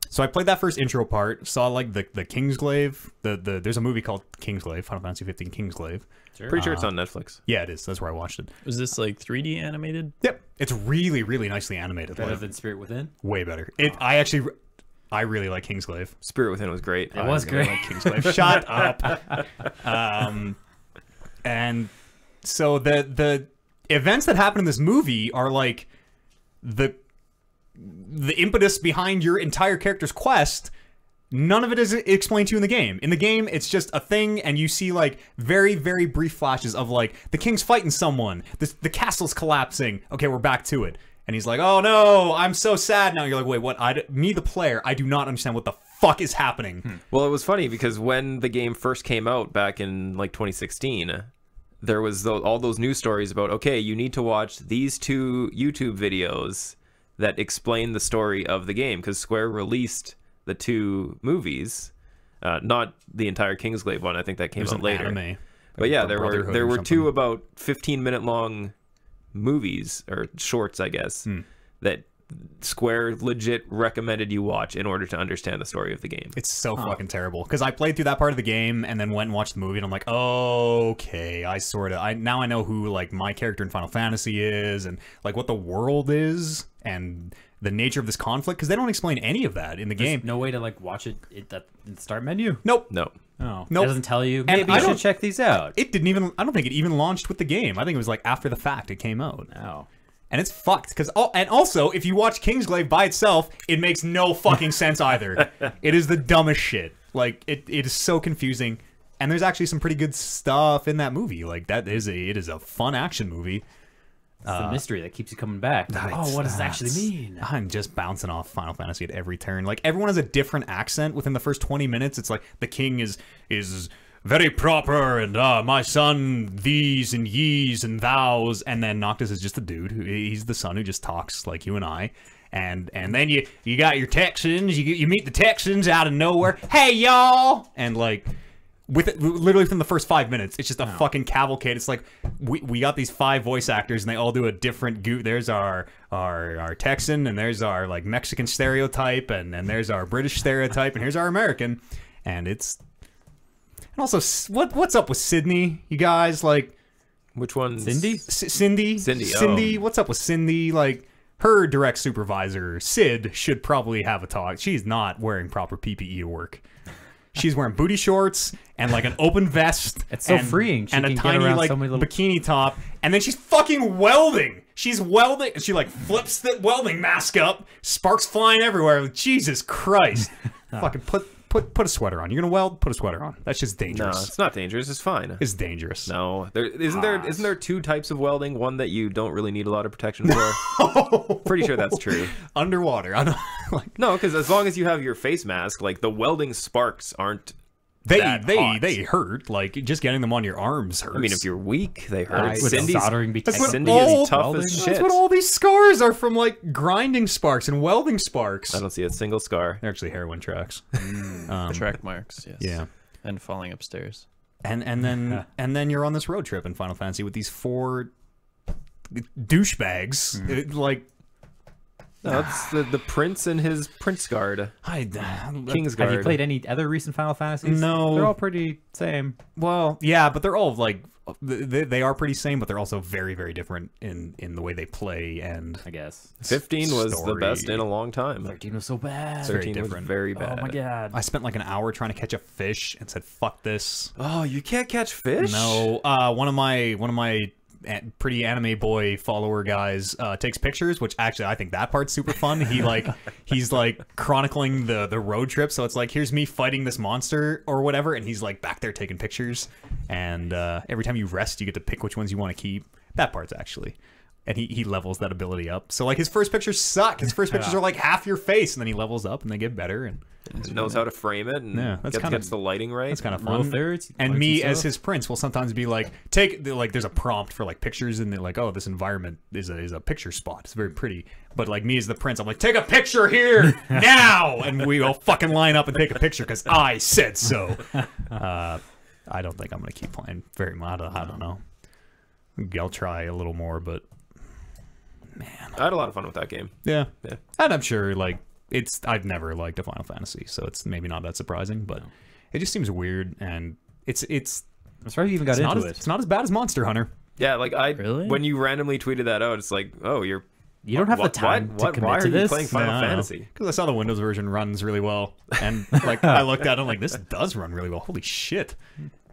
So I played that first intro part. Saw like the Kingsglaive. There's a movie called Kingsglaive, Final Fantasy 15 Kingsglaive. Pretty sure it's on Netflix. Yeah, it is. That's where I watched it. Was this like 3D animated? Yep, it's really really nicely animated. Better Like, than Spirit Within. way better. I really like Kingsglaive. Spirit Within was great. It was great. Like Kingsglaive. Shut up. And so the events that happen in this movie are like the the impetus behind your entire character's quest. None of it is explained to you in the game. In the game, it's just a thing, and you see, like, very, very brief flashes of, like, the king's fighting someone, the castle's collapsing, okay, we're back to it. And he's like, oh no, I'm so sad now. You're like, wait, what? Me, the player, I do not understand what the fuck is happening. Well, it was funny, because when the game first came out back in, like, 2016, there was all those news stories about, okay, you need to watch these 2 YouTube videos that explain the story of the game, because Square released the 2 movies, not the entire Kingsglaive one. I think that came out later. Anime, but yeah, there were 2 about about 15-minute long movies or shorts, I guess, that Square legit recommended you watch in order to understand the story of the game. It's so fucking terrible, because I played through that part of the game and then went and watched the movie, and I'm like, okay, now I know who, like, my character in Final Fantasy is, and like what the world is, and the nature of this conflict, because they don't explain any of that in the game. No way to like watch it in the start menu. Nope. No. Oh, Nope. It doesn't tell you. And Maybe I you should don't- check these out. It didn't even. I don't think it even launched with the game. I think it was like after the fact it came out. Oh. And it's fucked, because and also if you watch Kingsglaive by itself, it makes no fucking sense either. It is the dumbest shit. Like it is so confusing. And there's actually some pretty good stuff in that movie. Like it is a fun action movie. It's the mystery that keeps you coming back. Oh, what does it actually mean? I'm just bouncing off Final Fantasy at every turn. Like everyone has a different accent within the first 20 minutes. It's like the king is very proper, and my son these and ye's and thous, and then Noctis is just a dude he's the son who just talks like you and I. And then you got your Texans, you meet the Texans out of nowhere. Hey y'all, and like literally from the first 5 minutes, it's just a fucking cavalcade. It's like we got these 5 voice actors, and they all do a different There's our Texan, and there's our like Mexican stereotype, and there's our British stereotype, and here's our American, and it's. And also, what's up with Sydney, you guys? Like, Which one? Cindy? Cindy, Cindy. What's up with Cindy? Like, her direct supervisor, Sid, should probably have a talk. She's not wearing proper PPE to work. She's wearing booty shorts and like an open vest. It's so freeing. She and a can get tiny around like so many little... bikini top. And then she's fucking welding. She's welding. And she like flips the welding mask up. Sparks flying everywhere. Jesus Christ. Fucking put a sweater on. You're gonna weld? Put a sweater on. That's just No, dangerous. it's not dangerous. It's fine. It's dangerous. No, isn't there 2 types of welding? One that you don't really need a lot of protection for. Pretty sure that's true. Underwater. I don't like. No, because as long as you have your face mask, like the welding sparks aren't. They hot. hurt. Like just getting them on your arms hurts. I mean, if you're weak, they hurt. Would soldering be That's what Cindy all- is tough welding? as shit. That's what all these scars are from, like grinding sparks and welding sparks. I don't see a single scar. They're actually heroin tracks. Track marks, yes. Yeah. And falling upstairs. And then you're on this road trip in Final Fantasy with these 4 douchebags. Like No, it's the prince and his prince guard. Kingsguard. Have you played any other recent Final Fantasies? No. They're all pretty same. well, yeah, but they're all like they are pretty same, but they're also very, very different in the way they play. And I guess. 15 was the story. best in a long time. 13 was so bad. 13 was different. very bad. Oh my god. I spent like an hour trying to catch a fish and said, "Fuck this." Oh, you can't catch fish? No, one of my pretty anime boy follower guys takes pictures, which actually I think that part's super fun. He's like chronicling the road trip, so it's like here's me fighting this monster or whatever, and he's like back there taking pictures, and every time you rest you get to pick which ones you want to keep. That part's actually, and he levels that ability up. So like his first pictures suck. His first pictures are like half your face, and then he levels up and they get better, and knows how to frame it and Yeah, that's gets the lighting right. that's kind of Rule fun. of thirds, And like me some as stuff. his prince will sometimes be like, there's a prompt for like pictures, and they're like, oh, this environment is a picture spot. It's very pretty. But like me as the prince, I'm like, take a picture here now, and we all fucking line up and take a picture because I said so. I don't think I'm gonna keep playing very much. I don't know. I'll try a little more, but I had a lot of fun with that game. yeah. Yeah. And I'm sure like I've never liked a Final Fantasy, so it's maybe not that surprising, but it just seems weird, and it's I'm sorry you even got into it. It's not as bad as Monster Hunter. Yeah, like Really? when you randomly tweeted that out, it's like, oh, you're You don't have the time to commit why to are this. you playing Final No, I know. Fantasy? Because I saw the Windows version runs really well, and like I looked at it, I'm like, this does run really well. Holy shit!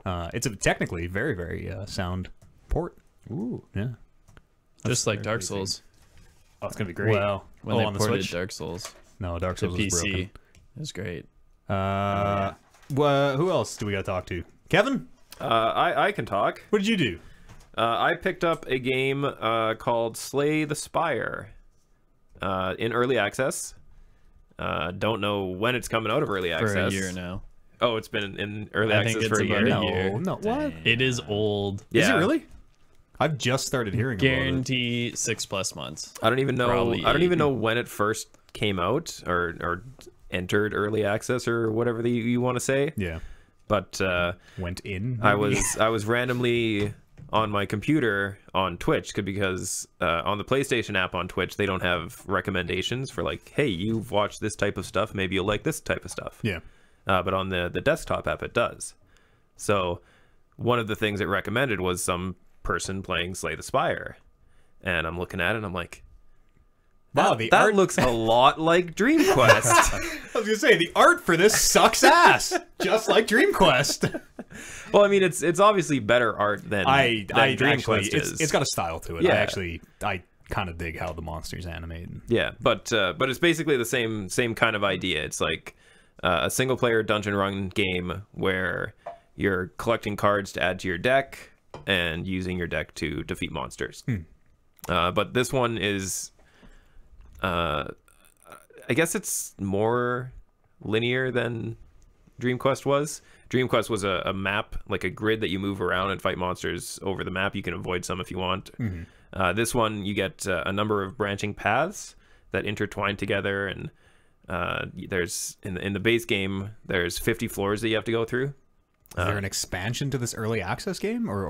It's a technically very, very sound port. Ooh. Yeah. Just like Dark Souls. Oh, it's gonna be great. Well, when they on the ported Switch. Dark Souls No, Dark to Souls was PC. broken. It was great. Who else do we got to talk to? Kevin, I can talk. what did you do? I picked up a game called Slay the Spire in early access. Don't know when it's coming out of early access. For a year now. Oh, it's been in early I think access it's for a about year. a year. No, what? It is old. Is it Yeah. really? I've just started hearing about it. Guarantee 6+ months. I don't even know. Probably I don't even know when it first came out or entered early access or whatever you want to say. Yeah, But went in. I was randomly on my computer on Twitch because on the PlayStation app on Twitch they don't have recommendations for like, hey, you've watched this type of stuff, maybe you'll like this type of stuff. Yeah. But on the desktop app it does. So one of the things it recommended was some person playing Slay the Spire, and I'm looking at it and I'm like, Wow, that looks a lot like Dream Quest. I was gonna say the art for this sucks ass, just like Dream Quest. Well, I mean, it's obviously better art than I Dream actually, Quest is. it's got a style to it. Yeah. I kind of dig how the monsters animate. Yeah, but it's basically the same kind of idea. It's like a single player dungeon run game where you're collecting cards to add to your deck and using your deck to defeat monsters. But this one is, I guess it's more linear than Dream Quest was. Dream Quest was a map, like a grid that you move around and fight monsters over the map. You can avoid some if you want. This one, you get a number of branching paths that intertwine together, and there's in the base game, there's 50 floors that you have to go through. Is there an expansion to this early access game, or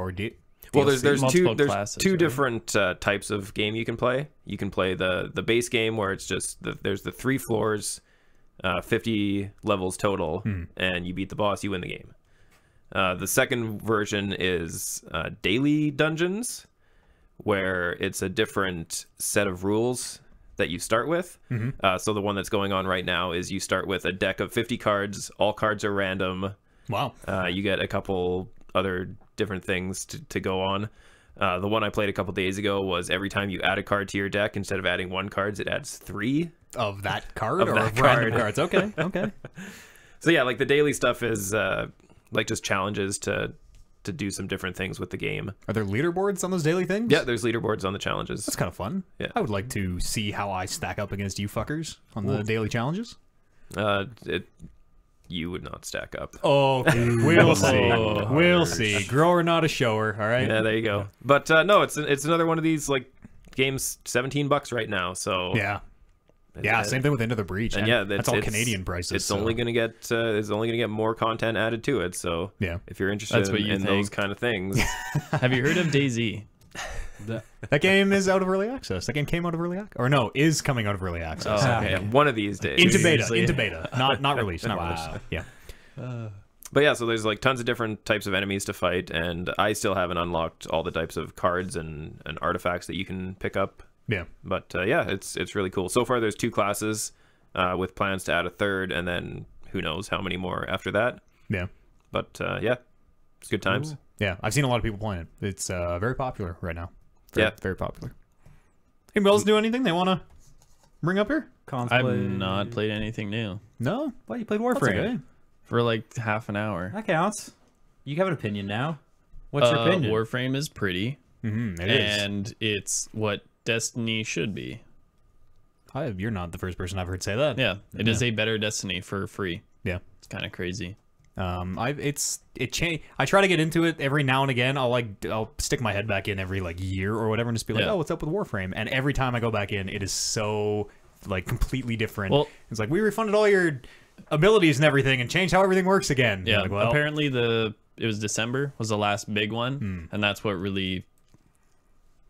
Well, there's Multiple two classes, two right? different types of game you can play. You can play the base game where it's just there's the 3 floors, 50 levels total, and you beat the boss, you win the game. The second version is daily dungeons, where it's a different set of rules that you start with. So the one that's going on right now is you start with a deck of 50 cards. All cards are random. Wow. You get a couple other different things to go on. The one I played a couple days ago was every time you add a card to your deck, instead of adding 1 card, it adds 3 Of that card Of or that of random card. cards? Okay, okay. So yeah, like the daily stuff is like just challenges to do some different things with the game. Are there leaderboards on those daily things? Yeah, there's leaderboards on the challenges. That's kind of fun. Yeah. I would like to see how I stack up against you fuckers on the daily challenges. You would not stack up. Oh, we'll see. We'll see. Grower, not a shower. All right. Yeah, there you go. But no, it's another one of these like games, $17 right now. So Yeah. Yeah. Same thing with Into the Breach. And yeah, that's all Canadian prices. It's so. only gonna get more content added to it. So Yeah. if you're interested That's what you in those think. kind of things, Have you heard of DayZ? That game is out of early access. That game came out of early access, or no, is coming out of early access. Oh, yeah, one of these days. Into beta. Seriously? Into beta. Not released. Not Wow. released. Yeah. But yeah, so there's like tons of different types of enemies to fight, and I still haven't unlocked all the types of cards and artifacts that you can pick up. Yeah. But yeah, it's really cool. So far, there's 2 classes with plans to add a third, and then who knows how many more after that. Yeah. But yeah, it's good times. Yeah. I've seen a lot of people playing it. It's very popular right now. Very, Yeah. Very popular. Anybody else do anything they want to bring up here? I've not played anything new No. Well, you played That's Warframe. okay. for like half an hour. That counts. You have an opinion now. What's your opinion? Warframe is pretty, It is. and it's what Destiny should be. You're not the first person I've heard say that. Yeah, it is a better Destiny for free. Yeah. It's kind of crazy. I try to get into it every now and again. I'll stick my head back in every like year or whatever and just be like, Yeah. oh, what's up with Warframe? And every time I go back in, it is so like completely different. Well- it's like we refunded all your abilities and everything and changed how everything works again. Yeah, I'm like, well, apparently it was December was the last big one, and that's what really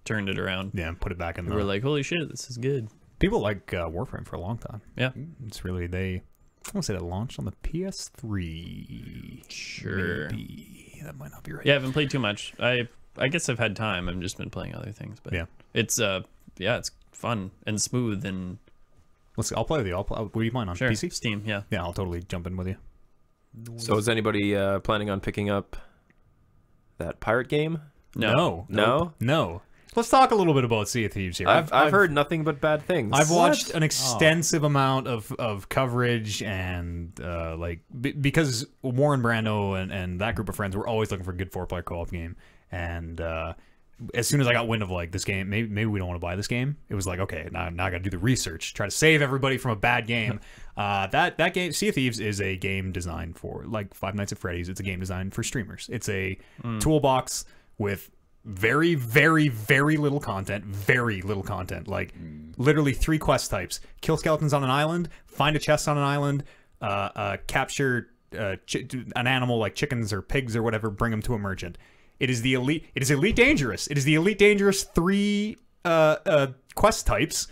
turned it around. yeah, put it back in We the. were like, holy shit, this is good. People like Warframe for a long time. Yeah, It's really I want to say that launched on the PS3. sure. Maybe. That might not be right. Yeah, I haven't played too much. I guess I've had time. I've just been playing other things, but Yeah. it's it's fun and smooth and I'll play with you. What do you mind on sure. PC? Steam, yeah. Yeah, I'll totally jump in with you. So is anybody planning on picking up that pirate game? No. No? No. let's talk a little bit about Sea of Thieves here. I've heard nothing but bad things. I've watched an extensive amount of coverage and because Warren Brando and that group of friends were always looking for a good 4-player co-op game, and as soon as I got wind of like this game, maybe we don't want to buy this game, it was like, okay, now I got to do the research, try to save everybody from a bad game. That game, Sea of Thieves, is a game designed for like Five Nights at Freddy's. It's a game designed for streamers. It's a toolbox with very, very, very little content. Very little content. Like literally 3 quest types: kill skeletons on an island, find a chest on an island, capture an animal like chickens or pigs or whatever, bring them to a merchant. It is the elite. It is Elite Dangerous. It is the Elite Dangerous 3 quest types,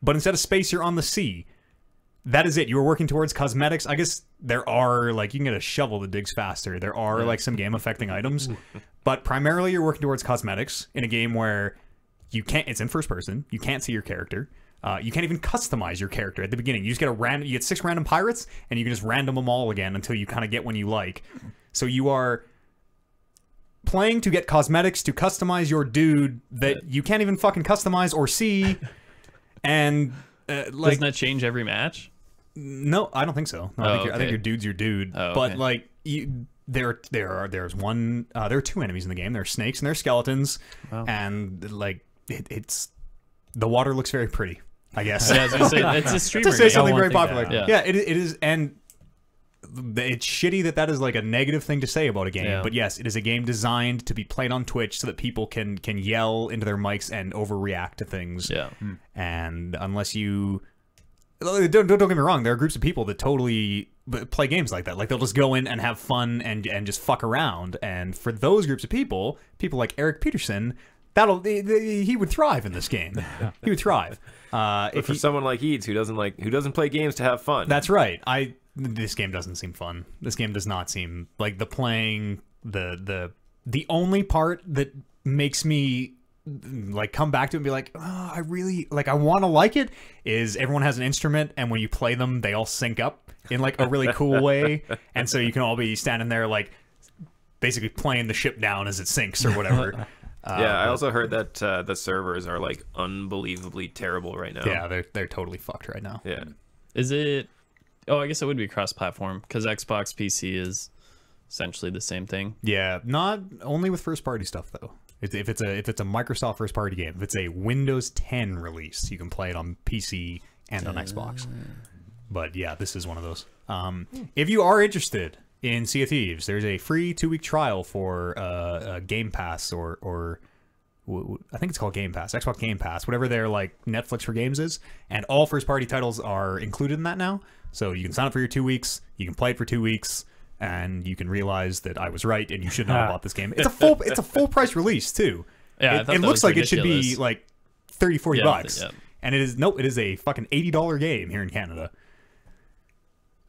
but instead of space, you're on the sea. That is it. You are working towards cosmetics. I guess there are like you can get a shovel that digs faster. There are like some game affecting items, but primarily you're working towards cosmetics in a game where you can't. It's in first person. You can't see your character. You can't even customize your character at the beginning. You just get you get 6 random pirates, and you can just random them all again until you kind of get one you like. So you are playing to get cosmetics to customize your dude that you can't even fucking customize or see, and doesn't that change every match? No, I don't think so. No, I think your dude's your dude. But like there are 2 enemies in the game. There are snakes and there are skeletons, and like it's the water looks very pretty, I guess. Yeah, I was gonna say, it's a streamer to say game. something very popular. Yeah. It is, and it's shitty that is like a negative thing to say about a game, but yes, it is a game designed to be played on Twitch so that people can yell into their mics and overreact to things. Yeah. And unless you don't get me wrong, there are groups of people that totally play games like that. Like they'll just go in and have fun and just fuck around. And for those groups of people like Eric Peterson, he would thrive in this game. He would thrive. But for someone like Eads who doesn't play games to have fun. That's right. This game doesn't seem fun. This game does not seem like the only part that makes me like come back to it and be like, oh, I really like I want to like it is everyone has an instrument, and when you play them they all sync up in like a really cool way, and so you can all be standing there like basically playing the ship down as it sinks or whatever. I also heard that the servers are like unbelievably terrible right now. Yeah, they're totally fucked right now. Yeah. Is it? Oh, I guess it would be cross-platform because Xbox PC is essentially the same thing. Yeah, not only with first-party stuff though. If it's a Microsoft first-party game, if it's a Windows 10 release, you can play it on PC and on Xbox. But yeah, this is one of those. If you are interested in Sea of Thieves, there's a free 2-week trial for Game Pass or I think it's called Game Pass, Xbox Game Pass, whatever their like Netflix for games is, and all first-party titles are included in that now. So you can sign up for your 2 weeks, you can play it for 2 weeks, and you can realize that I was right and you should not have bought this game. It's a full price release too. Yeah, it looks like it should be like $30-40 bucks. Yeah. And it is a fucking $80 game here in Canada.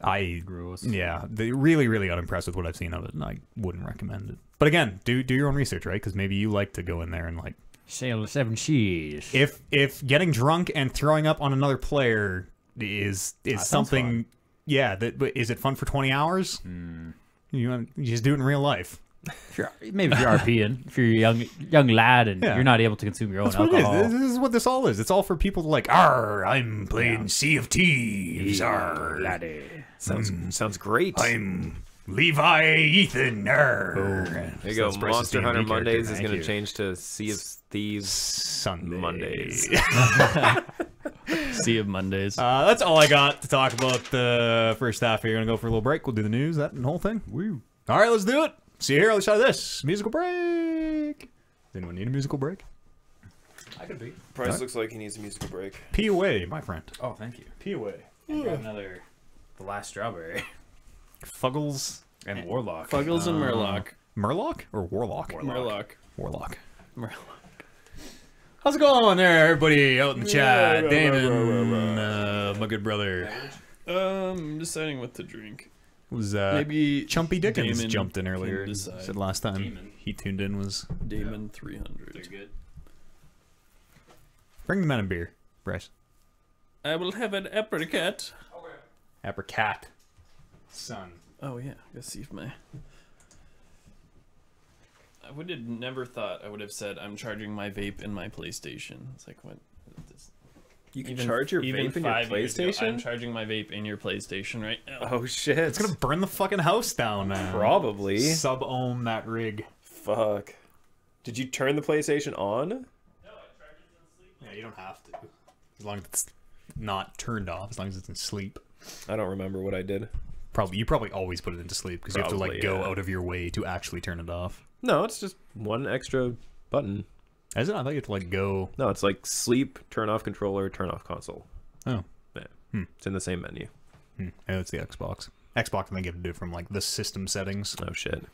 Gross. Yeah, they really unimpressed with what I've seen of it, and I wouldn't recommend it. But again, do your own research, right? Because maybe you like to go in there and like Sail of 7 Seas. If getting drunk and throwing up on another player is something, yeah, but is it fun for 20 hours? You just do it in real life. Maybe if you're RPing, if you're a young lad and you're not able to consume your own alcohol. This is what this all is. It's all for people to like, I'm playing Sea of Thieves. Laddie. Sounds great. I'm Levi Ethan. There you go. That's Monster Bryce's Hunter D&D Mondays character. is going to change to Sea of Thieves Sunday. Mondays. Sea of Mondays. That's all I got to talk about the first half here. We're going to go for a little break. We'll do the news, that and the whole thing. Woo. All right, let's do it. See you here on the other side of this. Musical break. Does anyone need a musical break? I could be. Price looks like he needs a musical break. Pee away, my friend. Oh, thank you. Pee away. Got another The Last Strawberry. Fuggles. And Warlock. Fuggles and Murloc. Murloc or Warlock? Murloc. Warlock. Murloc. How's it going there, everybody out in the chat? Damon, my good brother. Deciding what to drink. Was Maybe Chumpy Dickens Damon jumped in earlier. can decide. Said last time Damon. he tuned in was Damon 300. They're good. bring the men and beer, Bryce. I will have an apricot. Apricot. Son. Oh yeah, let's see if my. I would have never thought I would have said I'm charging my vape in my PlayStation. It's like what? You can charge your vape in your 5 years ago, PlayStation? I'm charging my vape in your PlayStation right now. Oh shit! It's gonna burn the fucking house down, man. Probably. Sub-ohm that rig. Fuck. Did you turn the PlayStation on? No, I charge it in sleep. Yeah, you don't have to. As long as it's not turned off, as long as it's in sleep. I don't remember what I did. You probably always put it into sleep because you have to like Probably, go yeah. out of your way to actually turn it off. No, it's just one extra button. Is it? I thought you have to like go. No, it's like sleep, turn off controller, turn off console. Oh, Yeah. It's in the same menu. yeah, that's the Xbox. Xbox, I think you have to do it from like the system settings. Oh shit.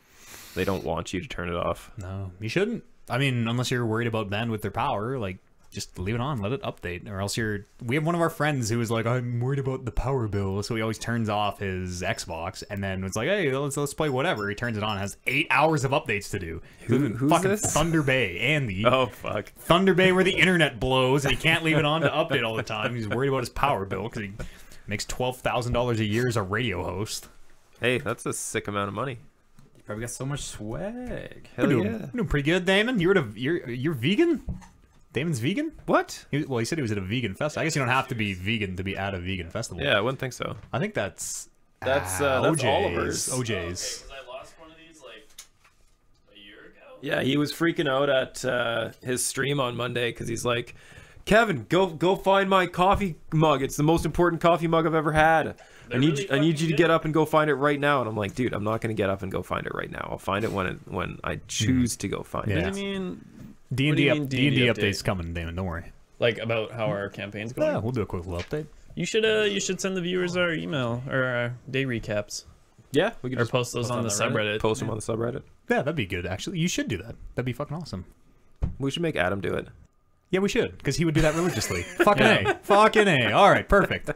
They don't want you to turn it off. No, you shouldn't. I mean, unless you're worried about bandwidth or power, like just leave it on, let it update, or else you're. We have one of our friends who was like, "I'm worried about the power bill," so he always turns off his Xbox, and then it's like, "Hey, let's play whatever." He turns it on, has 8 hours of updates to do. Who's fucking this? Thunder Bay, Andy. Oh fuck. Thunder Bay, where the internet blows, and he can't leave it on to update all the time. He's worried about his power bill because he makes $12,000 a year as a radio host. Hey, that's a sick amount of money. You probably got so much swag. Hell You're yeah. doing pretty good, Damon. You're vegan. Damon's vegan. What? He said he was at a vegan festival. I guess you don't have to be vegan to be at a vegan festival. Yeah, I wouldn't think so. I think that's That's OJ's. Oliver's. OJ's. Because I lost one of these like a year ago. Yeah, he was freaking out at his stream on Monday because he's like, Kevin, go find my coffee mug. It's the most important coffee mug I've ever had. I need you to get up and go find it right now. And I'm like, dude, I'm not gonna get up and go find it right now. I'll find it when I choose to go find Yeah. it. I mean, D&D What do you mean D&D D&D update's coming, Damon. Don't worry. like about how our campaign's going. Yeah, we'll do a quick little update. You should send the viewers our email or our day recaps Yeah, we could or just post those on the subreddit. post them on the subreddit. Yeah, that'd be good. Actually, you should do that. That'd be fucking awesome. We should make Adam do it. Yeah, we should, because he would do that religiously. Fucking A. Fucking A. All right, perfect.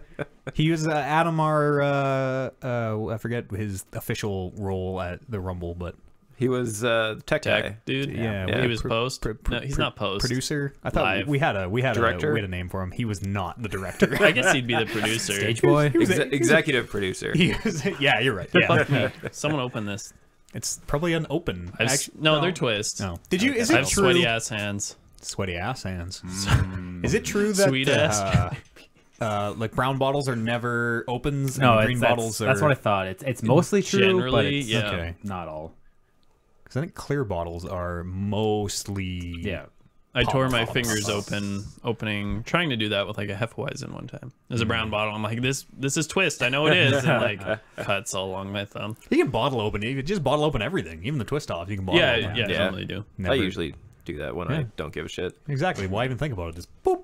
He was Adam, I forget his official role at the Rumble, but He was tech guy. dude. yeah, He was post. No, he's not post. Producer. I thought Live. we had Director? a name for him. He was not the director. I guess he'd be the producer. Stage boy. Executive producer. He was, yeah, you're right. Yeah, Fuck me. Someone open this. it's probably an open. No, they're twist. No. Did you? Is I it have true? sweaty ass hands. Sweaty ass hands. Is it true that Sweet ass. like brown bottles are never opens and No, green bottles are? that's what I thought. It's mostly true, but Generally, it's yeah. Okay. not all. Because I think clear bottles are mostly. Yeah. I tore my Pop-ups. fingers opening, trying to do that with like a Hefeweizen one time. There's a brown bottle. I'm like, this is twist. I know it is. And like cuts all along my thumb. You can bottle open. You can just bottle open everything, even the twist off. You can bottle. Yeah, open. yeah, Yeah. normally do. Never- I usually do that when I don't give a shit. Exactly. Why even think about it? Just boop.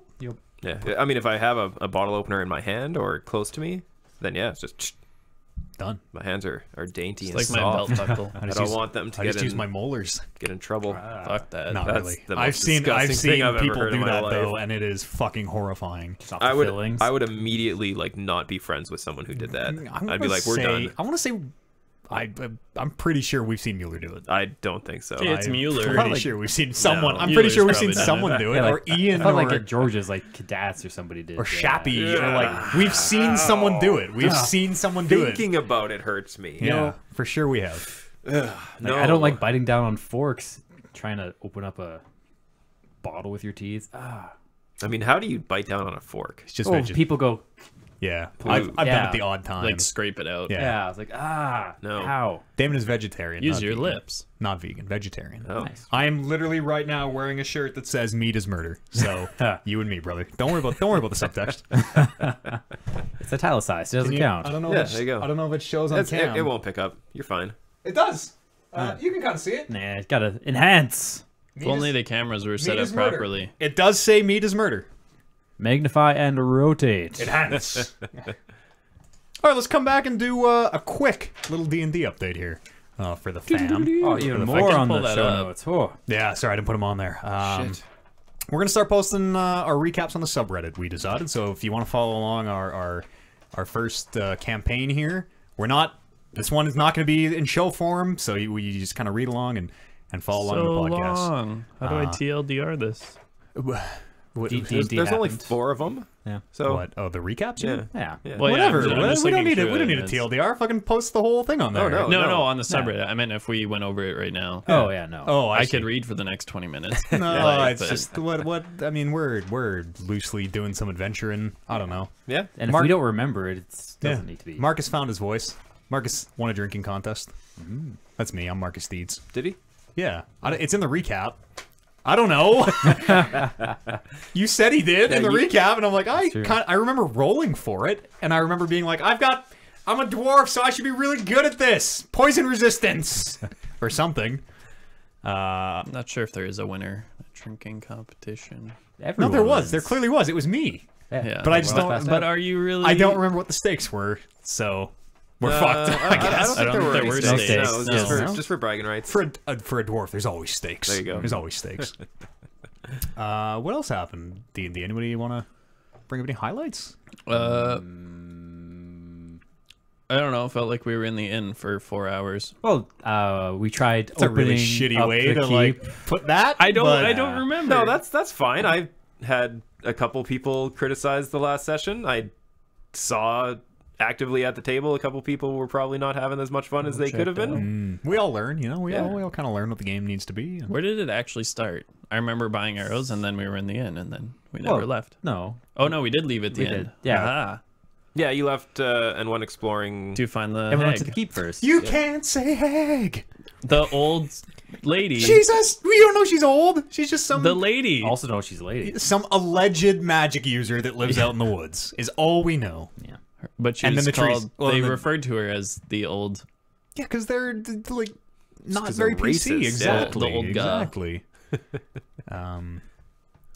Yeah, I mean, if I have a bottle opener in my hand or close to me, then yeah, it's just Done. my hands are dainty and Like my belt soft. buckle. I don't want them to I get just use in, my molars. get in trouble. Fuck that. Not That's really. the most I've seen disgusting thing I've ever people heard in do my that life. though, and it is fucking horrifying. Stop I the would fillings. I would immediately like not be friends with someone who did that. I'd be like, we're done. I want to say. I'm pretty sure we've seen Mueller do it. I don't think so. Yeah, it's I'm Mueller. Pretty sure we've seen someone. No. I'm pretty sure we've Mueller's seen probably someone do it, Yeah, or Ian, I felt or like at George's, like Cadats or somebody did. or yeah. Shappy, or like we've seen someone do it. We've seen someone do it. Thinking about it hurts me. Yeah, for sure we have. Like, I don't like biting down on forks, trying to open up a bottle with your teeth. I mean, how do you bite down on a fork? It's just, Oh, people go, yeah. I've done Yeah. it the odd time. Like scrape it out. Yeah. yeah. I was like, No. ow. Damon is vegetarian. Use not your vegan. lips. Not vegan, vegetarian. Oh. Nice. I am literally right now wearing a shirt that says "Meat is murder." So you and me, brother. Don't worry about the subtext. It's italicized. It doesn't count. I don't know. Yeah, if there you go. I don't know if it shows on cam. It won't pick up. You're fine. It does. You can kind of see it. Nah, it's gotta enhance, If only the cameras were set up properly. It does say "Meat is murder." magnify, and rotate. Enhance. All right, let's come back and do a quick little D&D update here for the fam. Oh, even I more can on pull the that show up. notes. Oh. Yeah, sorry, I didn't put them on there. Shit. We're gonna start posting our recaps on the subreddit. We decided, so if you want to follow along our first campaign here, we're not. This one is not going to be in show form, so you just kind of read along and follow along So the podcast. long. How do I TLDR this? There's only 4 of them. Yeah. So What? Oh, the recaps? Yeah. Yeah. Yeah. Well, Whatever. I'm just we don't looking need it. through We don't it, need a and TLDR. Fucking post the whole thing on there. no. No, on the subreddit. I meant if we went over it right now. Oh yeah, no. Oh, I see. could read for the next 20 minutes. No, it's but- just what. I mean, we're loosely doing some adventuring. I don't know. yeah. And Mark- if we don't remember it, it doesn't Yeah. need to be. Marcus found his voice. Marcus won a drinking contest. That's me. I'm Marcus Steeds. Did he? Yeah, it's in the recap. I don't know. You said he did in the recap, and I'm like, I remember rolling for it, and I remember being like, I'm a dwarf, so I should be really good at this. Poison resistance or something. I'm not sure if there is a winner. A drinking competition. No, Everyone there was. wins. There clearly was. It was me. Yeah. But I just Well, don't. fast But are you really? I don't remember what the stakes were, so we're fucked. I guess. I don't think there were any stakes. stakes. No, it was No. just for bragging rights. For a dwarf, there's always stakes. There you go. There's always stakes. What else happened? D&D. Anybody want to bring up any highlights? I don't know. It felt like we were in the inn for 4 hours. Well, we tried It's a really opening shitty up way the to like keep. put that. I don't but- remember. No, that's fine. I had a couple people criticize the last session. I saw actively at the table a couple people were probably not having as much fun as they could have been. We all learn, you know. We Yeah. all kind of learn what the game needs to be. Where did it actually start? I remember buying arrows, and then we were in the inn, and then we never Well, left. No. Oh no, we did leave at the We end. did, yeah. Aha. Yeah, you left and went exploring. To find the And we went to hag. the keep first. You can't say hag. The old lady. Jesus, we don't know she's old. She's just some the lady. Also know she's a lady. some alleged magic user that lives out in the woods. Is all we know. Yeah. But she And was then the trees. called. Well, they and then- referred to her as the old. Yeah, because they're like not 'cause very they're PC. racist. Yeah, Exactly. the old guy. exactly.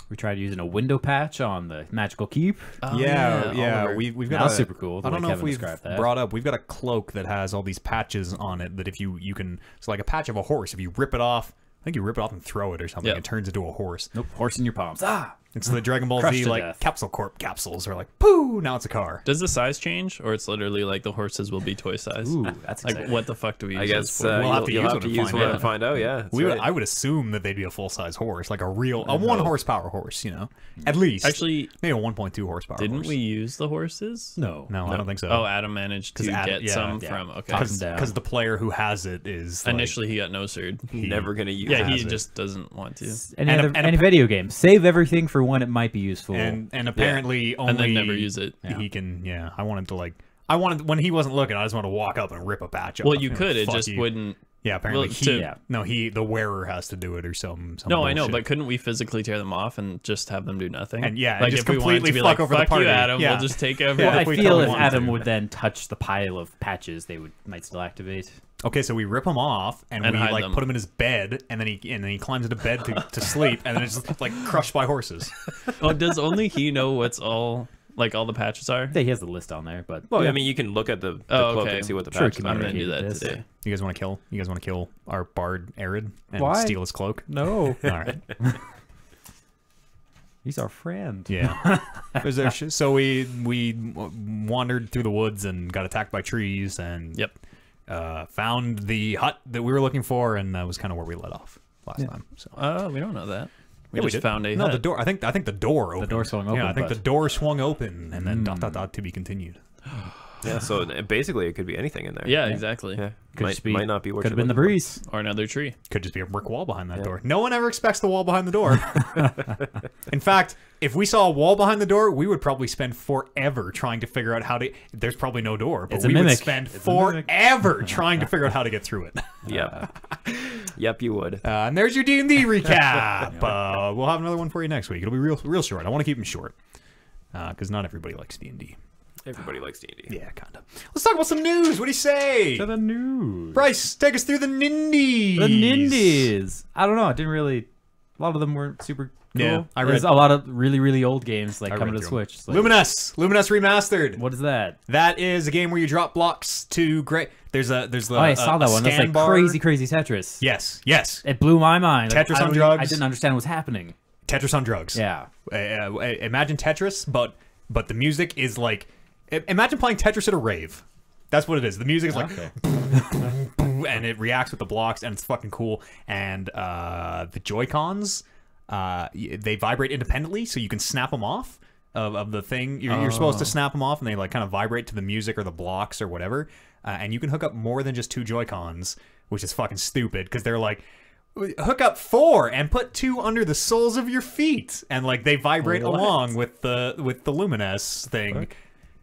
We tried using a window patch on the magical keep. Oh, yeah. Oliver. We've got That's a- super cool, the I don't way know if Kevin we've described that. brought up. We've got a cloak that has all these patches on it that if you can. It's like a patch of a horse. If you rip it off, I think you rip it off and throw it or something. Yep. It turns into a horse. Nope, horse in your palms. Ah! It's the Dragon Ball Crushed Z to like death. Capsule Corp capsules are like poo. Now it's a car. Does the size change, or it's literally like the horses will be toy size? Ooh, that's Like, exciting. what the fuck do we use I those guess for? We'll have to you'll use have one to and use find one out. and find out. Yeah, that's We would, right. I would assume that they'd be a full size horse, like a 1 horsepower horse. You know, at least Actually, maybe a 1.2 horsepower. didn't horse. we use the horses? No. No, I don't think so. Oh, Adam managed to 'Cause Adam- get yeah, some yeah. from. Okay. Talk 'em down. because the player who has it is like, Initially, he got no surd. Never gonna use. Yeah, he has it. just doesn't want to. Any, And a- other, and a- any video game. Save everything for when it might be useful. and apparently only And then never use it. He can. Yeah, I wanted to like. I wanted when he wasn't looking. I just wanted to walk up and rip a patch off. Well, you know, could. It fuck just you. wouldn't. Yeah, apparently well, he. to- Yeah. No, the wearer has to do it or some. No, I know, bullshit. but couldn't we physically tear them off and just have them do nothing? And yeah, and like just if we wanted completely to be fuck like, over the fuck party. you, Adam. Yeah. We'll just take well, everything. I if we feel totally if wanted Adam to. would then touch the pile of patches, they might still activate. Okay, so we rip him off and And we hide like them. put him in his bed, and then he climbs into bed to sleep, and then it's just like crushed by horses. Oh, does only he know what's all the patches are? Yeah, he has the list on there, but Well, I mean, you can look at the Oh, cloak okay. and see what the Sure, patches I'm are. gonna do that This. today. You guys want to kill our bard Arid and Why? steal his cloak? no, All right. he's our friend. Yeah. So we wandered through the woods and got attacked by trees and Yep. found the hut that we were looking for, and that was kind of where we let off last time. So We don't know that. We Yeah, just did. found a no hut. the door. I think the door opened. door swung Yeah, open, I think but- the door swung open, and then ... to be continued. Yeah, so basically it could be anything in there. Yeah, exactly. Yeah, Could might, just be, might not be what could have you're been the looking breeze. Or another tree. Could just be a brick wall behind that door. No one ever expects the wall behind the door. In fact, if we saw a wall behind the door, we would probably spend forever trying to figure out how to. There's probably no door, but It's a we would mimic. spend It's a mimic. forever trying to figure out how to get through it. for. Yep. Yep, you would. And there's your D&D recap. We'll have another one for you next week. It'll be real short. I want to keep them short because not everybody likes D&D. Everybody likes D&D. Yeah, kind of. Let's talk about some news. What do you say? To the news. Bryce, take us through the Nindies. The Nindies. I don't know. It didn't really. A lot of them weren't super cool. Yeah, I There's read- a lot of really old games like I coming read to the through 'em. Switch. It's like, Luminous Remastered. What is that? That is a game where you drop blocks to great. There's the. Oh, I saw that one. That's like crazy Tetris. Yes. It blew my mind. Like, Tetris I on don't drugs. I didn't understand what was happening. Tetris on drugs. Yeah. Imagine Tetris, but the music is like. Imagine playing Tetris at a rave. That's what it is. The music is like. And it reacts with the blocks, and it's fucking cool. And the Joy-Cons they vibrate independently, so you can snap them off of the thing. You're supposed to snap them off, and they like kind of vibrate to the music or the blocks or whatever. And you can hook up more than just 2 Joy-Cons, which is fucking stupid because they're like, hook up 4 and put 2 under the soles of your feet, and like they vibrate along with the Lumines thing.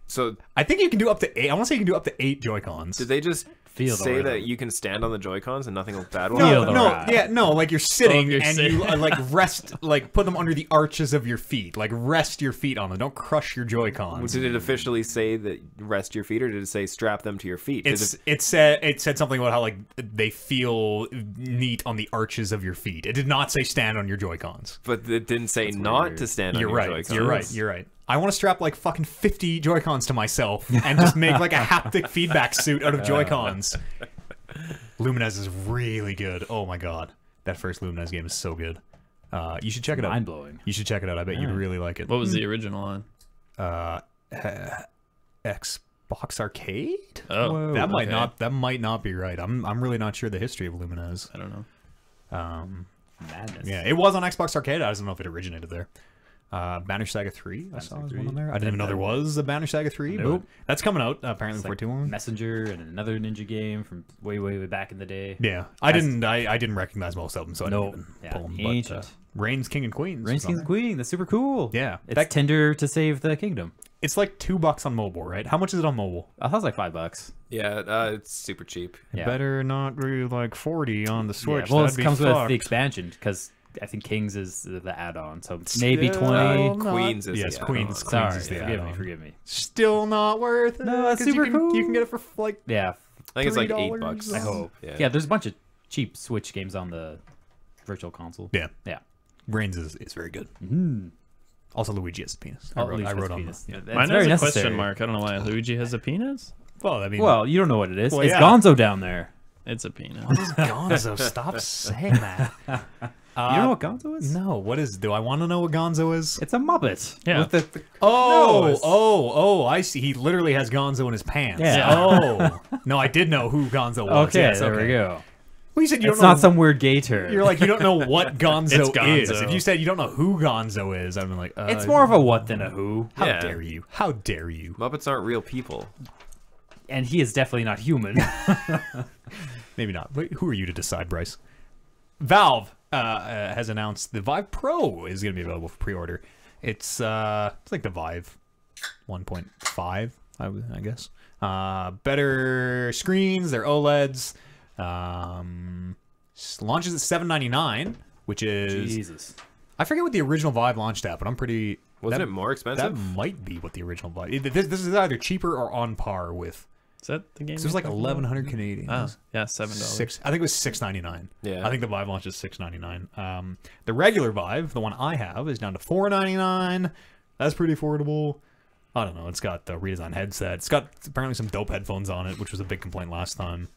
So I think you can do up to 8. I want to say you can do up to 8 Joy-Cons. did they just Feel the say rhythm. that you can stand on the Joy-Cons and nothing bad will No, happen? no, ride. yeah, no. Like you're sitting you're and sitting. you like rest, like put them under the arches of your feet. Like rest your feet on them. Don't crush your Joy-Cons. Did it officially say that rest your feet, or did it say strap them to your feet? 'Cause It said something about how like they feel neat on the arches of your feet. It did not say stand on your Joy-Cons. but it didn't say not to stand on You're your right. Joy-Cons. You're right. You're right. I want to strap like fucking 50 Joy-Cons to myself and just make like a haptic feedback suit out of Joy-Cons. Lumines is really good. Oh my god, that first Lumines game is so good. You should check it out. Mind blowing. You should check it out. I bet you'd really like it. What was the original on? Xbox Arcade? Oh, That might okay. not. That might not be right. I'm really not sure the history of Lumines. I don't know. Madness. Yeah, it was on Xbox Arcade. I just don't know if it originated there. Banner Saga 3, I saw was one on there. I didn't even know there was a Banner Saga 3, Nope. but that's coming out apparently before Like too long. Messenger and another Ninja game from way back in the day. Yeah, I didn't recognize most of them, so I No, didn't even yeah, pull them. But ancient. Reigns King and Queens. Reigns was on King's there. Queen. That's super cool. Yeah, It's that- Tinder to save the kingdom. It's like $2 on mobile, right? How much is it on mobile? I thought it was like $5. Yeah, it's super cheap. Yeah. Better not be like 40 on the Yeah, Switch. well, That'd it be comes with fucked. the expansion because I think Kings is the add-on, so maybe Still 20. not- Queens is Yes, the Queens. add-on. Queens Sorry, is the forgive me, add-on. forgive me. Still not worth it. No, it's 'cause super you can, cool. You can get it for like Yeah, I think it's like $3 $8. I hope. Yeah. Yeah, there's a bunch of cheap Switch games on the Virtual Console. yeah. Yeah. Reigns is very good. Also, Luigi has a penis. I Oh, wrote Luigi has on penis. the- yeah. That's Mine very has a necessary. question mark. I don't know why. Luigi has a penis? Well, I mean, Well, you don't know what it is. Well, it's yeah. Gonzo down there. It's a penis. Gonzo, stop saying that. You know what Gonzo is? No, what is? Do I want to know what Gonzo is? It's a Muppet. Yeah. With the Oh, nose. I see. He literally has Gonzo in his pants. Yeah. Oh, no, I did know who Gonzo was. Okay, Yes, there we go. Well, you said you It's don't know. not some weird gay term. You're like, you don't know what Gonzo, It's Gonzo. is. If you said you don't know who Gonzo is, I'd be like, it's more of a what than a who. How Yeah. dare you? How dare you? Muppets aren't real people. And he is definitely not human. Maybe not. Wait, who are you to decide, Bryce? Valve has announced the Vive Pro is going to be available for pre-order. It's like the Vive 1.5, I guess. Better screens. They're OLEDs. Launches at $799, which is Jesus. I forget what the original Vive launched at, but I'm pretty. Wasn't that- it more That expensive? might be what the original Vive. This is either cheaper or on par with. Is that the game? So it was like you're talking about? 1,100 Canadian. Oh, yeah, $7. Six. I think it was $6.99. Yeah. I think the Vive launch is $6.99. The regular Vive, the one I have, is down to $4.99. That's pretty affordable. I don't know. It's got the redesigned headset. It's got apparently some dope headphones on it, which was a big complaint last time.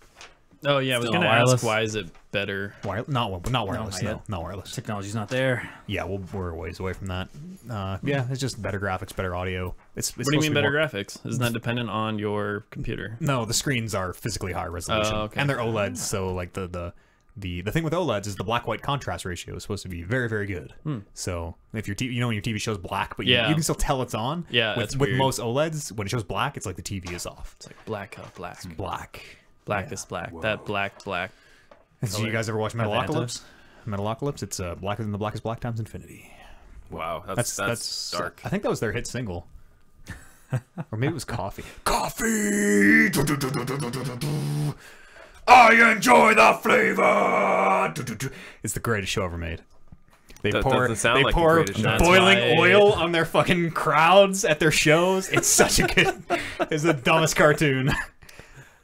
Oh, yeah, I was Still going to wireless? ask why is it better? Not wireless. not No, yet. not wireless. Technology's not there. Yeah, we're a ways away from that. Yeah, it's just better graphics, better audio. It's What do you mean better graphics? Isn't that dependent on your computer? No, the screens are physically high resolution, Oh, okay. and they're OLEDs. So like the thing with OLEDs is the black-white contrast ratio is supposed to be very, very good. So if your TV, when your TV shows black, but Yeah. you can still tell it's on. Yeah, with, that's with weird. most OLEDs, when it shows black, it's like the TV is off. It's like black. Black. Blackest black. That black. So you guys ever watch Atlanta? Metalocalypse? Metalocalypse. It's blacker than the blackest black times infinity. Wow, that's dark. I think that was their hit single. Or maybe it was Coffee. Coffee! I enjoy the flavor! It's the greatest show ever made. They That pour, doesn't sound they like the pour greatest show. That's boiling why- oil on their fucking crowds at their shows. It's such a good... It's the dumbest cartoon.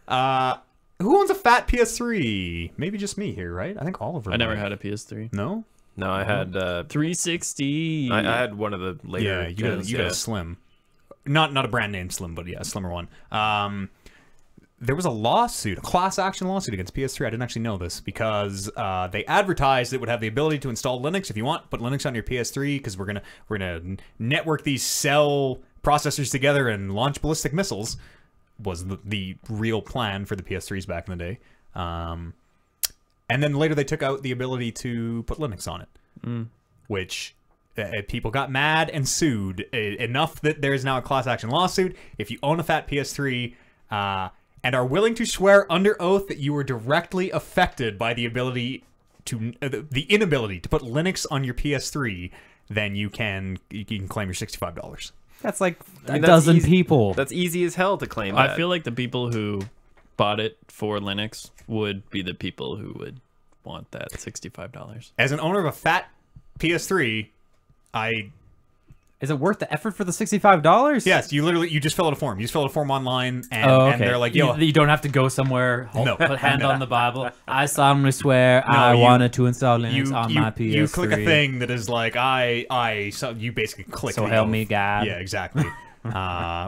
Who owns a fat PS3? Maybe just me here, right? I think all of them. I never had a PS3. No? No, I had 360. I had one of the later. Yeah, you got a Slim. Not a brand name Slim, but yeah, a slimmer one. There was a lawsuit, a class action lawsuit against PS3. I didn't actually know this because they advertised it would have the ability to install Linux if you want. Put Linux on your PS3 because we're gonna network these cell processors together and launch ballistic missiles. Was the real plan for the PS3s back in the day. And then later they took out the ability to put Linux on it. which people got mad and sued enough that there is now a class action lawsuit. If you own a fat PS3 and are willing to swear under oath that you were directly affected by the inability to put Linux on your PS3, then you can claim your $65. That's like I mean, a dozen easy- people. That's easy as hell to claim that. I feel like the people who bought it for Linux would be the people who would want that $65. As an owner of a fat PS3, Is it worth the effort for the $65? yes, you just fill out a form. You just fill out a form online, and, Oh, okay. and they're like, yo, you don't have to go somewhere. Put hand on the Bible. I solemnly swear I you- wanted to install Linux on my PS3. you click a thing that is like so you basically click. So the help oath. me God. Yeah, exactly.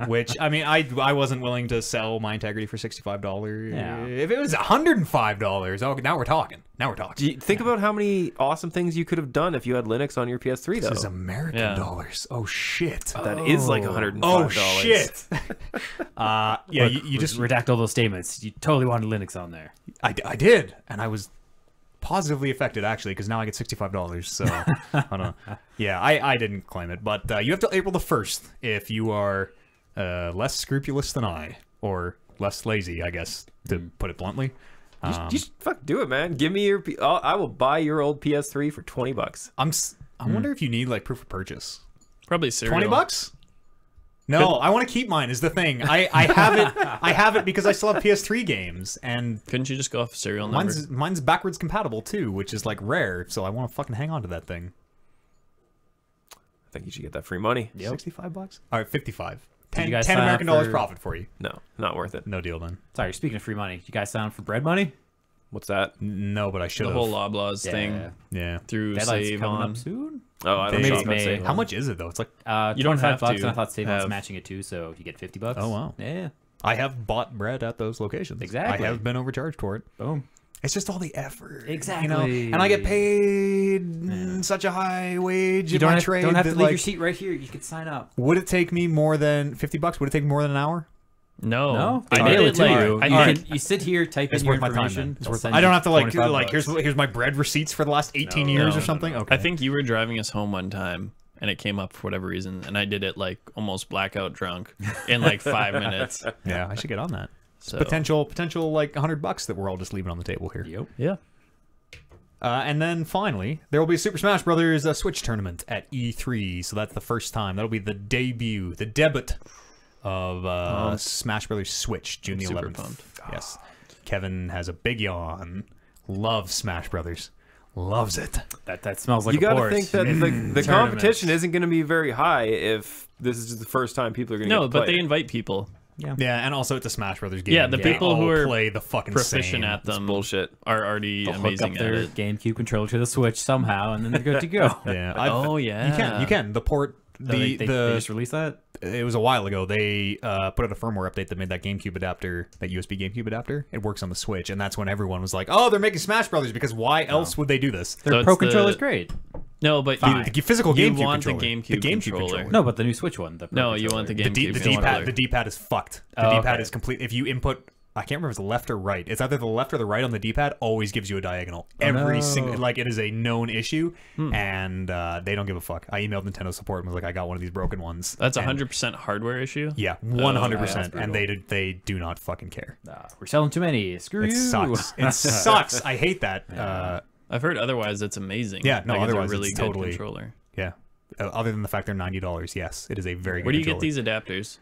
Which I mean, I wasn't willing to sell my integrity for $65. Yeah. If it was $105, oh, now we're talking. Now we're talking. Do you think about how many awesome things you could have done if you had Linux on your PS3, though. This is American Yeah. dollars. Oh shit. That is like $105. Oh shit. Yeah, you just redact all those statements. You totally wanted Linux on there. I did, and I was positively affected actually because now I get $65. So I don't know. Yeah, I didn't claim it, but you have till April the 1st if you are less scrupulous than I, or less lazy, I guess, to put it bluntly. Just fuck do it, man. Give me your. I will buy your old PS3 for $20. I wonder if you need like proof of purchase. Probably cereal. $20? No, I want to keep mine. Is the thing. I have it. I have it because I still have PS3 games, and Couldn't you just go off serial number? mine's backwards compatible too, which is like rare. So I want to fucking hang on to that thing. I think you should get that free money. $65? All right, 55. Did 10, you guys 10 sign up American dollars for- profit for you. No, not worth it. No deal then. Sorry, speaking of free money, you guys sign up for bread money? What's that? No, but I should The have. whole Loblaws thing Yeah. through Deadline's Save coming On. up soon. Oh, I don't Maybe know. it's May. How much is it though? It's like You don't have $25, to and I thought Save On's have- matching it too, so you get $50. Oh, wow. Yeah. I have bought bread at those locations. Exactly. I have been overcharged for it. Boom. It's just all the effort. Exactly. You know? And I get paid such a high wage You in don't my have, trade don't have to that, leave like, your seat right here. You could sign up. would it take me more than $50? Would it take me more than an hour? No. No, I they did mail it it to like, you. I You, think can, you sit here, type It's in your worth my time. information. Then. It's they'll worth send I don't you have to like $25. here's my bread receipts for the last 18 years or something. Okay. I think you were driving us home one time and it came up for whatever reason and I did it like almost blackout drunk in like 5 minutes. Yeah, I should get on that. So Potential like $100 that we're all just leaving on the table here. Yep. yeah. And then finally, there will be a Super Smash Brothers Switch tournament at E3. So that's the first time. That'll be the debut, the debut of Smash Brothers Switch, June the Super 11th. pumped. Yes. Kevin has a big yawn. Loves Smash Brothers. Loves it. That smells like You a got to port. think that the competition isn't going to be very high if this is the first time people are going to No, get to but play they it. invite people. Yeah, and also it's a Smash Brothers game. Yeah, the They people who all are play the fucking Proficient same. at them bullshit. are already They'll hook amazing up at their it. GameCube controller to the Switch somehow, and then they're good to go. Yeah. Oh, yeah. You can. The port. they just released that? It was a while ago. They put out a firmware update that made that GameCube adapter, that USB GameCube adapter. It works on the Switch, and that's when everyone was like, "Oh, they're making Smash Brothers because why else would they do this?" Their So Pro it's the- controller's great. No, but The physical you GameCube want the controller. GameCube controller. No, but the new Switch one. The Pro No, you want the controller. GameCube The controller. D-pad. The D-pad is fucked. The Oh, D-pad okay. is complete. If you input, I can't remember if it's left or right. It's either the left or the right on the D-pad. Always gives you a diagonal. Every no. single, like, it is a known issue, and they don't give a fuck. I emailed Nintendo support and was like, "I got one of these broken ones." That's a And- 100% hardware issue. Yeah, Oh, 100%, that's and they do not fucking care. We're selling too many. Screw It you. sucks. It sucks. I hate that. I've heard otherwise it's amazing. Yeah, no, Like, it's otherwise a really it's good totally- controller. Yeah. Other than the fact they're $90, yes, it is a very good Where do you get controller. these adapters?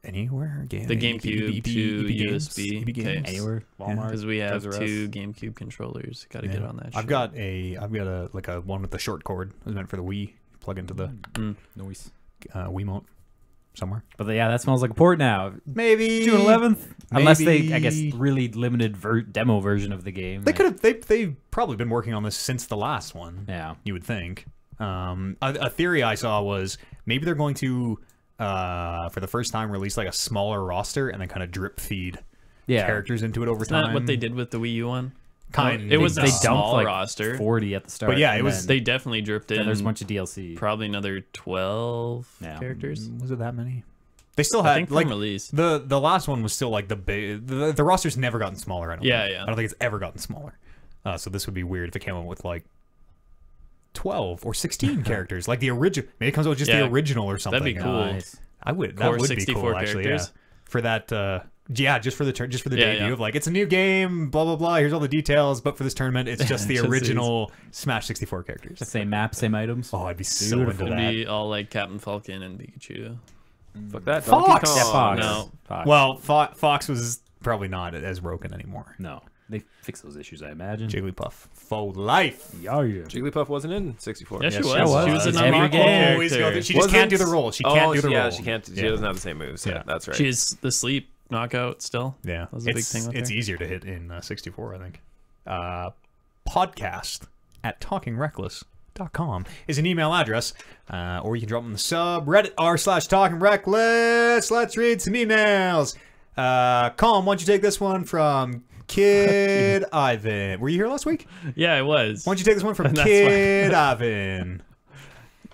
Anywhere. The GameCube to USB. EB Games. Okay. Anywhere. Walmart. Because we have Toys R Us. 2 GameCube controllers. Got to get on that. I've shit. got a like a one with the short cord. It was meant for the Wii. Plug into the Noise. Wiimote somewhere. But yeah, that smells like a port now. Maybe June 11th. Unless they, I guess, Maybe- really limited demo version of the game. They could have. They've probably been working on this since the last one. Yeah. You would think. A theory I saw was maybe they're going to, for the first time, release like a smaller roster and then kind of drip feed Yeah. characters into it over Isn't that time. what they did with the Wii U one? Kind. It was they a dumped small like roster. 40 at the start. But yeah, it and was- then They definitely dripped in. there's a bunch of DLC. Probably another 12 Yeah. characters. Was it that many? They still I had think from like release. the last one was still like the big. The roster's never gotten smaller. I don't. Yeah, think. yeah. I don't think it's ever gotten smaller. So this would be weird if it came out with like 12 or 16 characters, like the original. Maybe it comes out with just the original or something. That'd be cool. Nice. I would. Core That would be 64 cool, actually. Yeah. characters. For that. Yeah, just for the debut yeah. of like, it's a new game, blah blah blah. Here's all the details, but for this tournament, it's just the Just original Smash 64 characters. Same map, same items. Oh, I'd be so Beautiful. into It'd that. be all like Captain Falcon and Pikachu. Fuck that. Fox! Donkey Kong. Yeah, Fox. No. Fox. Well, Fox was probably not as broken anymore. no. They fix those issues, I imagine. Jigglypuff for life. Yeah. Jigglypuff wasn't in 64. Yeah, she Yes, was. she was. She was an Every unlockable game. Always go character. through- She just can't do the roll. She can't do the roll. Yeah, she can't. She Yeah. doesn't have the same moves. Yeah. Yeah, that's right. She's the sleep knockout still. Yeah, That was a big thing with it's her. easier to hit in 64, I think. Podcast at talkingreckless.com is an email address, or you can drop them in the subreddit r/talkingreckless. Let's read some emails. Colin, why don't you take this one from Kid Ivan? Were you here last week? Yeah, I was. Why don't you take this one from That's Kid Ivan?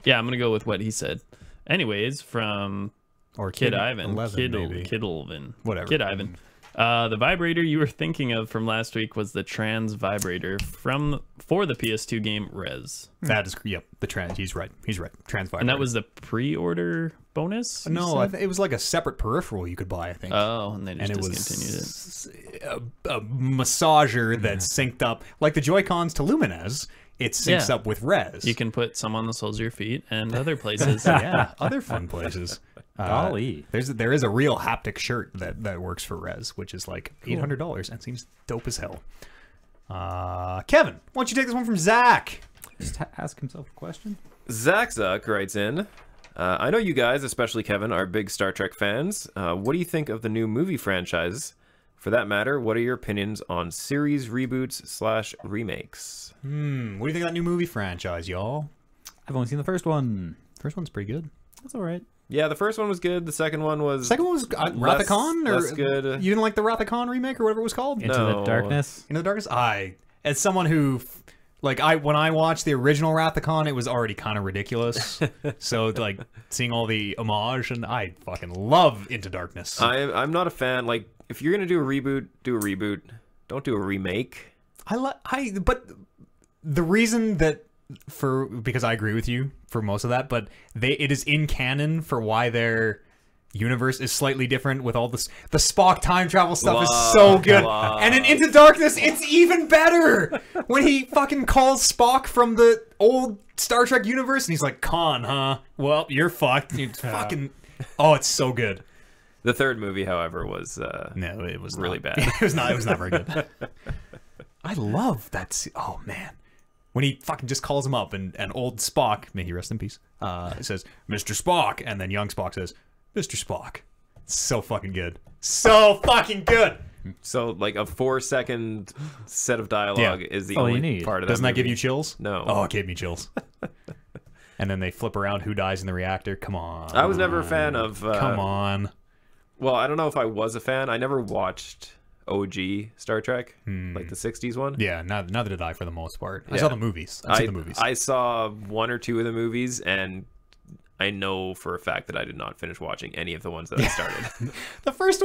Yeah, I'm gonna go with what he said. Anyways, from Or Kid Ivan. 11, maybe. Kiddlevan. Whatever. Kid Ivan. The vibrator you were thinking of from last week was the trans vibrator for the PS2 game Rez. That is, yep, the trans. He's right. Trans vibrator. And that was the pre-order bonus? you No, said? it was like a separate peripheral you could buy, I think. Oh, and they and just it discontinued it. was a massager that synced up, like the Joy-Cons to Lumines, it syncs Yeah. up with Rez. You can put some on the soles of your feet and other places. yeah, other fun places. Golly. There is a real haptic shirt that works for Rez, which is like $800 and seems dope as hell. Kevin, why don't you take this one from Zach? Just ask himself a question. Zach Zuck writes in, I know you guys, especially Kevin, are big Star Trek fans. What do you think of the new movie franchise? For that matter, what are your opinions on series reboots / remakes? What do you think of that new movie franchise, y'all? I've only seen the first one. First one's pretty good. That's all right. Yeah, the first one was good. The second one was... Second one was Wrath of Khan, or less good. You didn't like the Wrath of Khan remake or whatever it was called? Into No. the Darkness. Into the Darkness? As someone who, like, when I watched the original Wrath of Khan, it was already kind of ridiculous. So, like, seeing all the homage, and I fucking love Into Darkness. I'm not a fan. Like, if you're going to do a reboot, do a reboot. Don't do a remake. But the reason that, because I agree with you for most of that, but it is in canon for why their universe is slightly different with all the Spock time travel stuff is so good. And in Into Darkness, it's even better when he fucking calls Spock from the old Star Trek universe and he's like, Khan, huh? Well, you're fucked. It's fucking... Oh, it's so good. The third movie, however, was No, it was really not. bad. It was not very good. I love that. Oh, man. When he fucking just calls him up and old Spock, may he rest in peace, says, Mr. Spock. And then young Spock says, Mr. Spock. So fucking good. So fucking good. So, like, a 4-second set of dialogue is the all you only need. part of that Doesn't that give movie. you chills? No. Oh, it gave me chills. And then they flip around who dies in the reactor. Come on. I was never a fan of... Come on. Well, I don't know if I was a fan. I never watched OG Star Trek, like the 60s one. Yeah, neither did I for the most part. I Yeah. saw the movies. I've seen the movies. I saw one or two of the movies, and I know for a fact that I did not finish watching any of the ones that I started. The first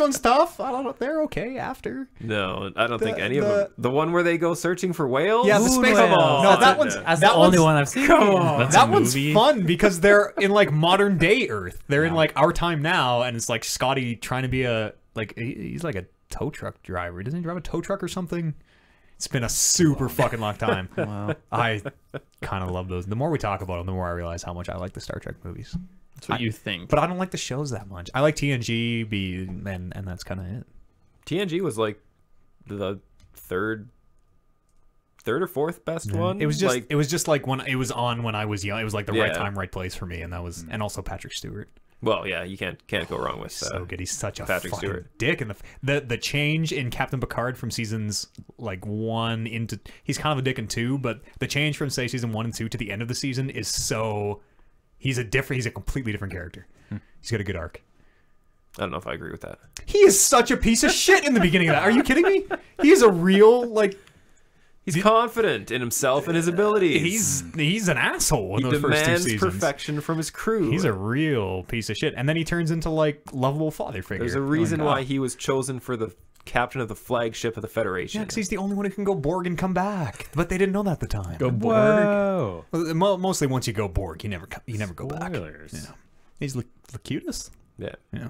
one's tough. I don't know. They're okay after. No, I don't think any of them. The one where they go searching for whales? Yeah, the space. whales. No, that one's That's that the only one's- one I've seen. Come on, That's that a one's movie? fun because they're in like modern day Earth. They're in like our time now, and it's like Scotty trying to be he's like a tow truck driver. Doesn't he drive a tow truck or something? It's been a super fucking long time. Wow. I kind of love those. The more we talk about them, the more I realize how much I like the Star Trek movies. That's what you think. But I don't like the shows that much. I like TNG, and that's kind of it. TNG was like the third or fourth best one. It was just like, it was just like when it was on when I was young. It was like the right Yeah. time, right place for me, and that was and also Patrick Stewart. well, yeah, you can't go wrong with So good. He's such a Patrick fucking Stewart. dick. And the change in Captain Picard from seasons like 1 into he's kind of a dick in 2, but the change from say season 1 and 2 to the end of the season is so he's a completely different character. He's got a good arc. I don't know if I agree with that. He is such a piece of shit in the beginning of that. Are you kidding me? He is a real like He's confident in himself and his abilities. he's an asshole in He those first 2 demands seasons. perfection from his crew. He's a real piece of shit. And then he turns into like lovable father figure. There's a reason why he was chosen for the captain of the flagship of the Federation. Yeah, because he's the only one who can go Borg and come back. But they didn't know that at the time. Go Borg. Whoa. Well, mostly once you go Borg, you never go back. Spoilers. Yeah. He's the cutest. Yeah. Yeah.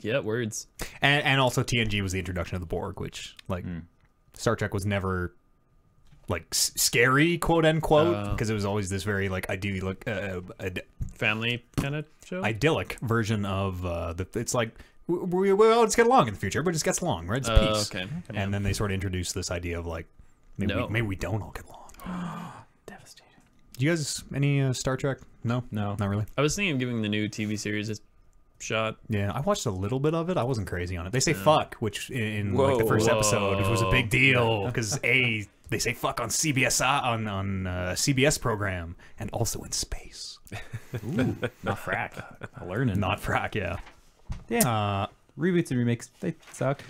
Yeah, words. And also TNG was the introduction of the Borg, which like Star Trek was never like scary, quote unquote, because it was always this very like Family kind of show. idyllic version of it's like we all just get along in the future, but it just gets along, right? It's peace. Okay. And then they sort of introduced this idea of like maybe we don't all get along. Devastating. Do you guys any Star Trek? No, No. not really. I was thinking of giving the new TV series a shot. Yeah, I watched a little bit of it. I wasn't crazy on it. They say fuck, which in like the first Whoa. episode, which was a big deal because they say fuck on CBS on CBS program and also in space. Ooh, not frack. Learning. Not frack, yeah. Yeah. Reboots and remakes, they suck.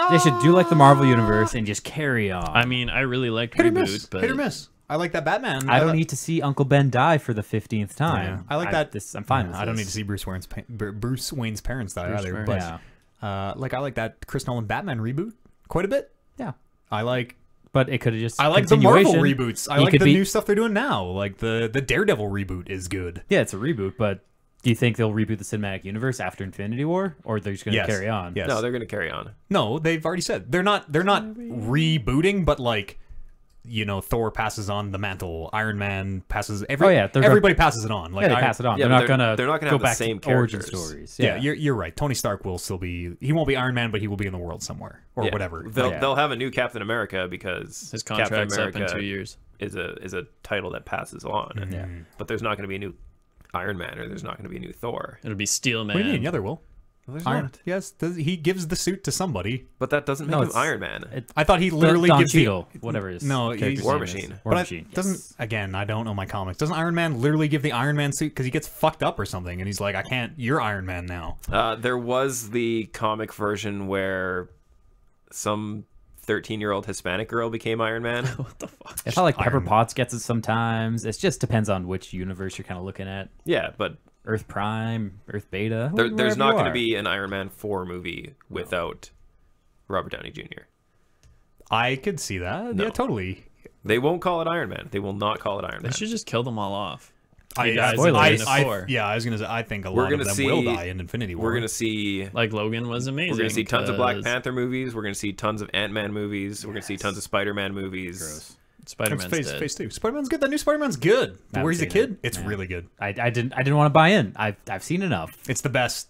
They should do like the Marvel Universe and just carry on. I mean, I really liked Hit or Reboot, miss. but Hit or miss. I like that Batman. I don't need to see Uncle Ben die for the 15th time. Yeah. I like that. I'm fine with I don't need this. to see Bruce Wayne's parents die either. Wayne. But Yeah. like I like that Chris Nolan Batman reboot quite a bit. Yeah. I like But it could have just. the Marvel continuation. reboots. I You like could the be- new stuff they're doing now. Like the Daredevil reboot is good. Yeah, it's a reboot, but do you think they'll reboot the cinematic universe after Infinity War, or they're just going to Yes. carry on? Yes. No, they're going to carry on. No, they've already said they're not rebooting, but like Thor passes on the mantle, Iron Man passes. Everybody passes it on. Like Yeah, they pass it on. Yeah, they're but not they're not going gonna to have the same origin characters. stories. Yeah, you're right. Tony Stark will still be. He won't be Iron Man, but he will be in the world somewhere or Yeah. whatever. They'll have a new Captain America because his Captain contract's up America in 2 years. is a title that passes on. Yeah. But there's not going to be a new Iron Man or there's not going to be a new Thor. It'll be Steel Man. What do you mean? Yeah, there will. Well, there's Iron. not. Yes, he gives the suit to somebody. But that doesn't make No, him it's- Iron Man. I thought he literally Don gives the Cheadle, whatever his No, character's he's- War name is. Machine. War But Machine. doesn't again? I don't know my comics. Doesn't Iron Man literally give the Iron Man suit because he gets fucked up or something, and he's like, "I can't. You're Iron Man now." There was the comic version where some 13-year-old Hispanic girl became Iron Man. What the fuck? I felt like Pepper Iron Man. Potts gets it sometimes. It just depends on which universe you're kind of looking at. Yeah, but Earth Prime, Earth Beta. there's wherever not you going to are. be an Iron Man 4 movie without Robert Downey Jr. I could see that. No. Yeah, totally. They won't call it Iron Man. They will not call it Iron They Man. should just kill them all off. I guys spoilers. in Infinity War. yeah, I was gonna say. I think a We're lot gonna of them see- will die in Infinity War. We're going to see Like Logan was amazing. We're going to see tons of Black 'cause Panther movies. We're going to see tons of Ant-Man movies. We're going to see tons of Spider-Man movies. Gross. Spider-Man's dead. phase 2. Spider-Man's good. That new Spider-Man's good. haven't Where he's a seen kid, it. it's Yeah. really good. I didn't want to buy in. I've seen enough. It's the best.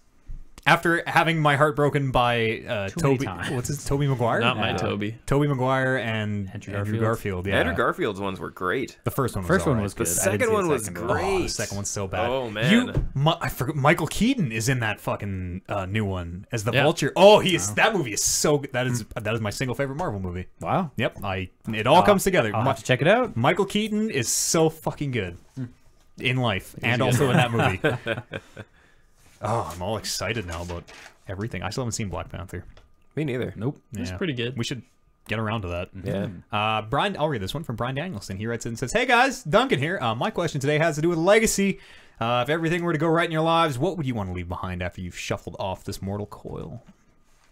After having my heart broken by Too many Toby, times. what's his Toby Maguire? Not my Toby. Toby Maguire and Andrew Garfield. Yeah, Andrew Garfield's ones were great. The first one was First one alright. was The good. I didn't second see the one was second great. Oh, the second one's so bad. Oh, man. I forgot Michael Keaton is in that fucking new one as the Yeah. Vulture. Oh, he is. That movie is so good. That is my single favorite Marvel movie. Wow. Yep, it all comes together. I'll have to check it out. Michael Keaton is so fucking good in life and also in that movie. Oh, I'm all excited now about everything. I still haven't seen Black Panther. Me neither. Nope. It's Yeah. pretty good. We should get around to that. Yeah. Brian, I'll read this one from Brian Danielson. He writes in and says, "Hey guys, Duncan here. My question today has to do with legacy. If everything were to go right in your lives, what would you want to leave behind after you've shuffled off this mortal coil?"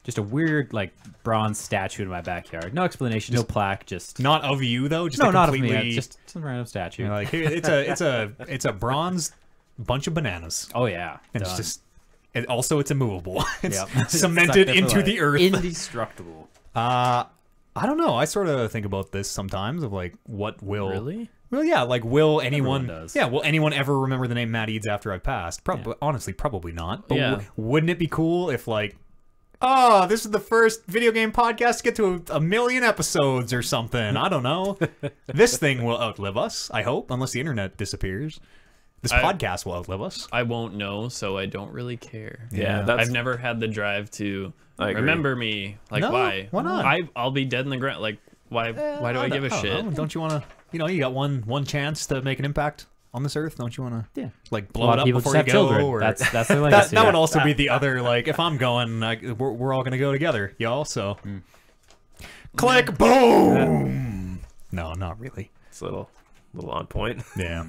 Just a weird like bronze statue in my backyard. No explanation. No plaque. Just Not of you though. Just no, a not of me. completely, Just some random statue. like here, it's a bronze bunch of bananas, Oh yeah. and it's Done. just. And also, it's immovable. It's Yep. cemented Stuck there for into life. the earth. Indestructible. I don't know. I sort of think about this sometimes of like, what will Really? Well, yeah. Like, will anyone? does. Yeah. Will anyone ever remember the name Matt Eads after I passed? Probably. Honestly, probably not. But Yeah. wouldn't it be cool if like, oh, this is the first video game podcast to get to a million episodes or something? I don't know. This thing will outlive us. I hope, unless the internet disappears. This podcast will outlive us. I won't know, so I don't really care. Yeah. That's- I've never had the drive to I agree. remember me. Like, No, why? why not? I'll be dead in the ground. Like, why do I give a don't shit? know. Don't you want to? You got one chance to make an impact on this earth. Don't you want to? Yeah. Like A blow lot it of up people before just you have go. children. Or That's their that legacy. would also be the other like if I'm going, like, we're all gonna go together, y'all. So click, boom. No, not really. It's a little on point. Yeah.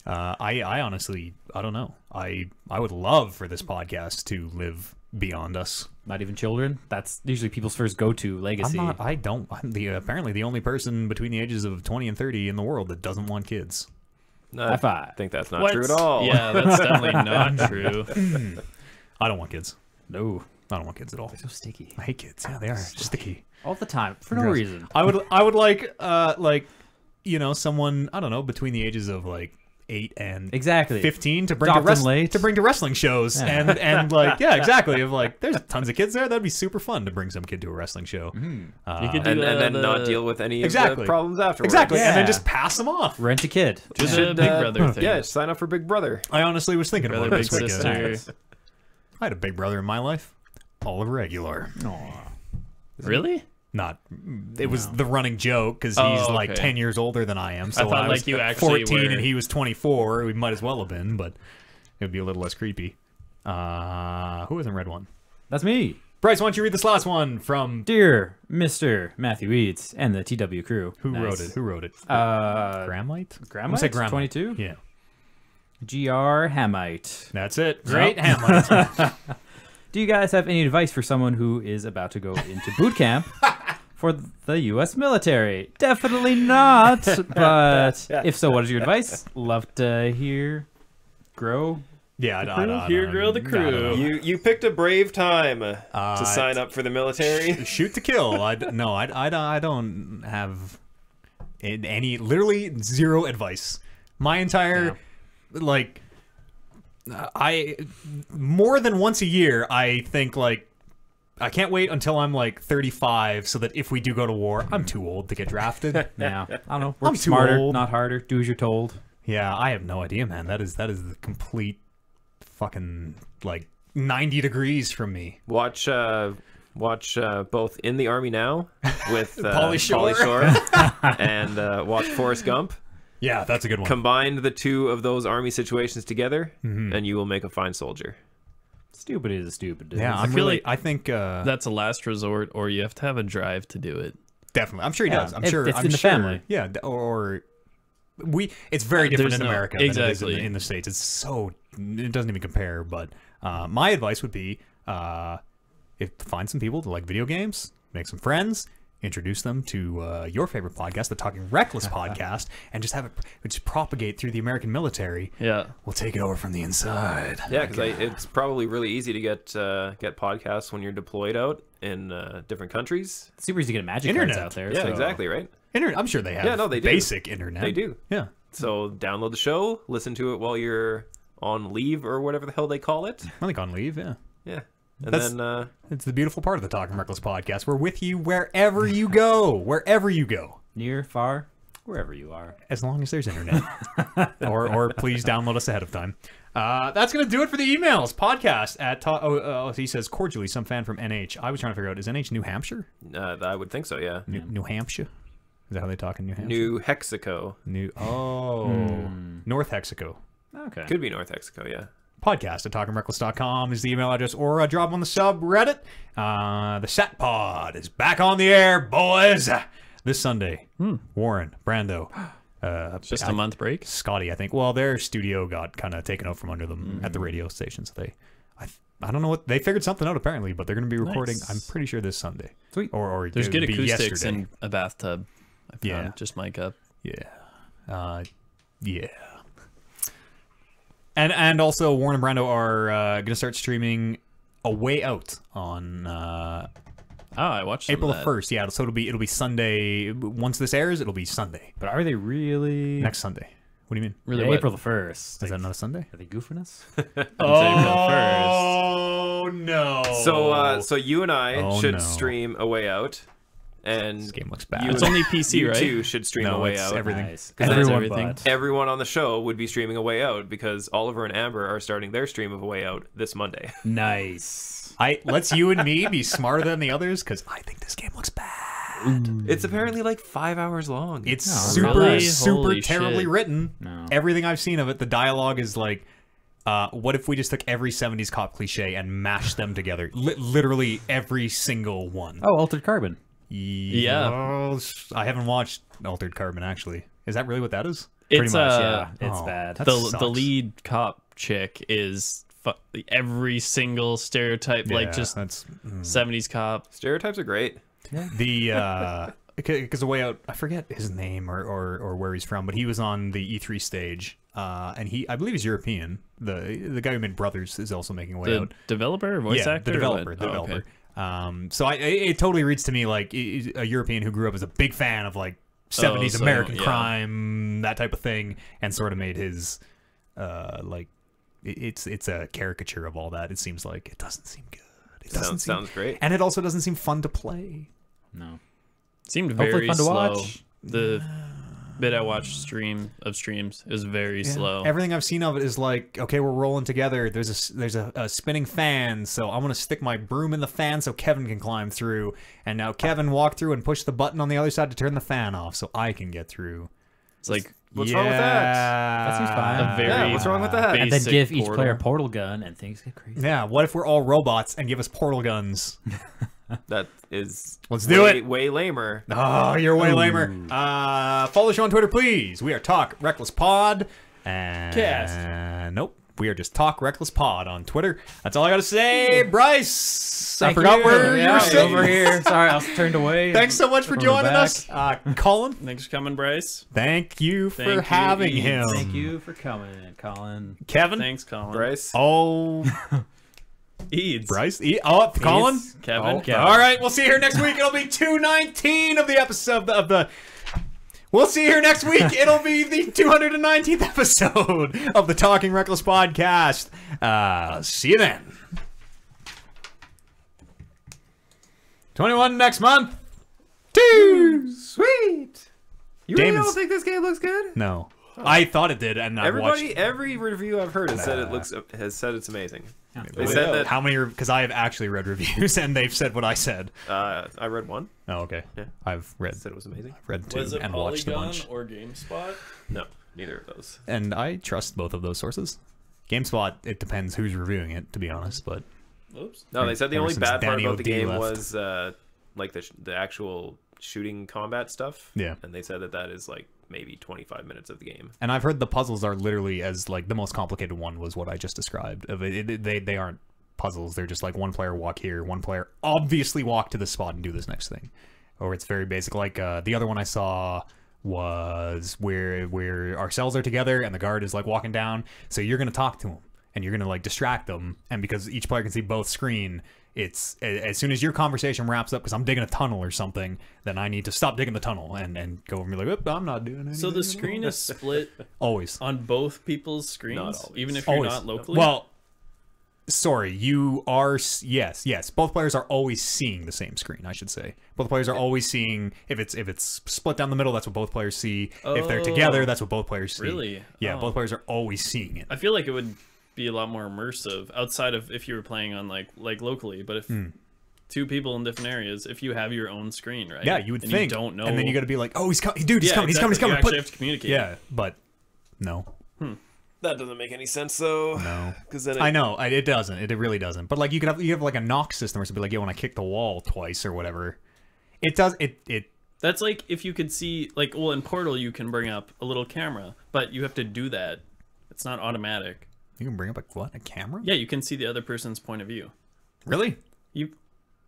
I honestly, I don't know. I would love for this podcast to live beyond us. Not even children. That's usually people's first go-to legacy. I'm apparently the only person between the ages of 20 and 30 in the world that doesn't want kids. I five. think that's not true at all. Yeah, that's definitely not true. I don't want kids. No, I don't want kids at all. so sticky I hate kids. Yeah, they are sticky. all the time for no Gross. reason. I would like someone, I don't know, between the ages of like 8 and Exactly. 15 to bring Adopt to them late. wrestling shows and like exactly, of like there's tons of kids there. That'd be super fun to bring some kid to a wrestling show. You could do And then not deal with any of Exactly. the problems afterwards. Exactly, and then Yeah. just pass them off. Rent a kid. just a Big Brother thing. Yeah, sign up for Big Brother. I honestly was thinking Brother, about big this weekend. sister. I had a big brother in my life, Oliver Aguilar. Really? Not, it was the running joke because Oh, he's like okay. 10 years older than I am. So I thought, when was like, you actually 14 were- and he was 24. We might as well have been, but it would be a little less creepy. Who hasn't read one? That's me. Bryce, why don't you read this last one from Dear Mr. Matthew Eads and the TW crew. who Nice. wrote it? Who wrote it? Gramite? Gramite? I'm gonna say Gramite. 22? Yeah, GR Hamite. that's it. Great Hamite. Do you guys have any advice for someone who is about to go into boot camp for the U.S. military? Definitely not. But if so, what is your advice? Love to hear. Grow. Yeah, I don't Here, know. girl, the I don't know. crew. You picked a brave time to sign up for the military. Shoot to kill. I don't have literally zero advice. My entire like I more than once a year I think like I can't wait until I'm like 35 so that if we do go to war, I'm too old to get drafted. Yeah. I don't know. I'm Work too smarter, old. not harder. Do as you're told. Yeah, I have no idea, man. That is the complete fucking like 90 degrees from me. Watch both In the Army Now with Pauly Shore. and watch Forrest Gump. Yeah, that's a good one. Combine the two of those army situations together, and you will make a fine soldier. Stupid is stupid. Yeah, I feel like I think That's a last resort, or you have to have a drive to do it. definitely. I'm sure he Yeah, does. I'm it's sure in I'm the sure, family. Yeah, or it's very different There's in no- America than it is exactly. in the States. It's so it doesn't even compare. But my advice would be find some people that like video games, make some friends, introduce them to your favorite podcast, the Talking Reckless podcast, and just have it just propagate through the American military. Yeah. We'll take it over from the inside. Yeah, because it's probably really easy to get podcasts when you're deployed out in different countries. It's super easy to get magic Internet. cards out there. Yeah, so. exactly, right? Internet. I'm sure they have. Yeah, no, they do. Basic internet. They do. Yeah. So download the show, listen to it while you're on leave or whatever the hell they call it. I think on leave. Yeah. Yeah. And That's- then It's the beautiful part of the Talking Reckless podcast. We're with you wherever you go. Wherever you go. Near, far, wherever you are. As long as there's internet. or please download us ahead of time. That's going to do it for the emails. Podcast at... he says, cordially, some fan from NH. I was trying to figure out, is NH New Hampshire? I would think so, yeah. New Hampshire? Is that how they talk in New Hampshire? New Hexaco. North Hexaco. Okay. Could be North Hexaco, yeah. Podcast at talkingreckless.com is the email address, or drop on the subreddit. The Sat Pod is back on the air, boys. This Sunday. Warren, Brando, Just a month break. Scotty, I think. Well, their studio got kind of taken out from under them at the radio station, so I don't know what they figured something out apparently, but they're going to be recording. Nice. I'm pretty sure this Sunday. Sweet. Or There's it good would be acoustics yesterday. in a bathtub. I found. Yeah. Just mic up. Yeah. Yeah. And also, Warren and Brando are going to start streaming A Way Out on Oh, I watched some April of the that. 1st. Yeah, so it'll be Sunday. Once this airs, it'll be Sunday. But are they really? Next Sunday. What do you mean? Really, Yeah, what? April the 1st. Is that not a Sunday? Are they goofing us? It's April Oh no! So you and I Oh, should no. stream A Way Out, and This game looks bad. you It's only PC, you right? too should stream No, A Way it's Out. everything. Nice. And that's Everyone everything. but. Everyone on the show would be streaming A Way Out because Oliver and Amber are starting their stream of A Way Out this Monday. Nice. Let's you and me be smarter than the others because I think this game looks bad. It's apparently like 5 hours long. It's Oh, super, really? super Holy terribly shit. written. No. Everything I've seen of it, the dialogue is like, what if we just took every 70s cop cliche and mashed them together? Literally every single one. Oh, Altered Carbon. Yeah. I haven't watched Altered Carbon, actually. Is that really what that is? It's Pretty much, yeah. It's Oh, bad. that the sucks. lead cop chick is every single stereotype, like Yeah, just that's 70s cop. Stereotypes are great. the because the way out, I forget his name or where he's from, but he was on the E3 stage, and I believe he's European. The guy who made Brothers is also making Way The Out. developer, voice Yeah, actor, the or developer, what? the Oh, developer. okay. So it totally reads to me like a European who grew up as a big fan of like 70s so, American yeah. crime, that type of thing, and sort of made his like it's a caricature of all that. It seems like it doesn't seem good. It doesn't seem, Sounds great. and it also doesn't seem fun to play. No. Seemed Hopefully very fun to slow. watch. The bit I watched streams is very slow. Everything I've seen of it is like, okay, we're rolling together. There's a spinning fan, so I'm gonna stick my broom in the fan so Kevin can climb through. And now Kevin walked through and pushed the button on the other side to turn the fan off, so I can get through. It's like What's wrong with that? That seems fine. a very Yeah, what's wrong with that? And then basic give each portal. player a portal gun, and things get crazy. Yeah, what if we're all robots and give us portal guns? That is Let's do it. Way lamer. Oh, you're way lamer. Follow the show on Twitter, please. We are Talk Reckless Pod. And Cast. Nope. We are just Talk Reckless Pod on Twitter. That's all I got to say. Bryce, I Thank forgot you. where you Yeah, were sitting. over here. Sorry, I was turned away. Thanks so much for from the joining back. us. Colin, Thanks for coming, Bryce. thank you for Thank you, having Eads. him. Thank you for coming, Colin. Kevin. Thanks, Colin. Bryce. Oh, Eads. Bryce. Colin. Kevin. Oh, all right, we'll see you here next week. It'll be 219 of the episode of the. We'll see you here next week. It'll be the 219th episode of the Talking Reckless podcast. See you then. 21 next month. Sweet. You really Damon's- don't think this game looks good? No, I thought it did, and I've watched. Every review I've heard has said it's amazing. They said that How many? Because I have actually read reviews, and they've said what I said. I read one. Oh, okay. Yeah. I've read Said it was amazing. two Was it and watched a Polygon bunch. or GameSpot? No, neither of those. And I trust both of those sources. GameSpot, it depends who's reviewing it, to be honest. But Oops. No, they said the Ever only since bad part Danny about the O'D game left. was like the actual shooting combat stuff. Yeah. And they said that is like maybe 25 minutes of the game. and I've heard the puzzles are literally as like the most complicated one was what I just described. Of it, they aren't puzzles. They're just like one player walk here, one player obviously walk to this spot and do this next thing, or it's very basic. Like the other one I saw was where our cells are together and the guard is like walking down, so you're gonna talk to him and you're gonna like distract them, and because each player can see both screen, it's as soon as your conversation wraps up, because I'm digging a tunnel or something, then I need to stop digging the tunnel and go over and be like, "Oop, I'm not doing anything." So the screen is split always on both people's screens, always. even if you're always not locally. Well, sorry, you are. Yes. Both players are always seeing the same screen. I should say both players are always seeing. If it's split down the middle, that's what both players see. If they're together, that's what both players see. Really? Yeah, Oh. both players are always seeing it. I feel like it would be a lot more immersive outside of if you were playing on like locally, but if two people in different areas, if you have your own screen, right? Yeah, you would and think. You don't know, and then you got to be like, "Oh, he's coming, dude! He's Yeah, coming! exactly. He's coming! You He's coming!" actually have to communicate. Yeah, but no. That doesn't make any sense though. No. Because then I know it doesn't. It really doesn't. But like you have like a knock system, where it's be like, "Yeah, when I kick the wall twice or whatever," it does. It That's like if you could see, like, well, in Portal you can bring up a little camera, but you have to do that. It's not automatic. you can bring up a camera. Yeah, you can see the other person's point of view. Really? You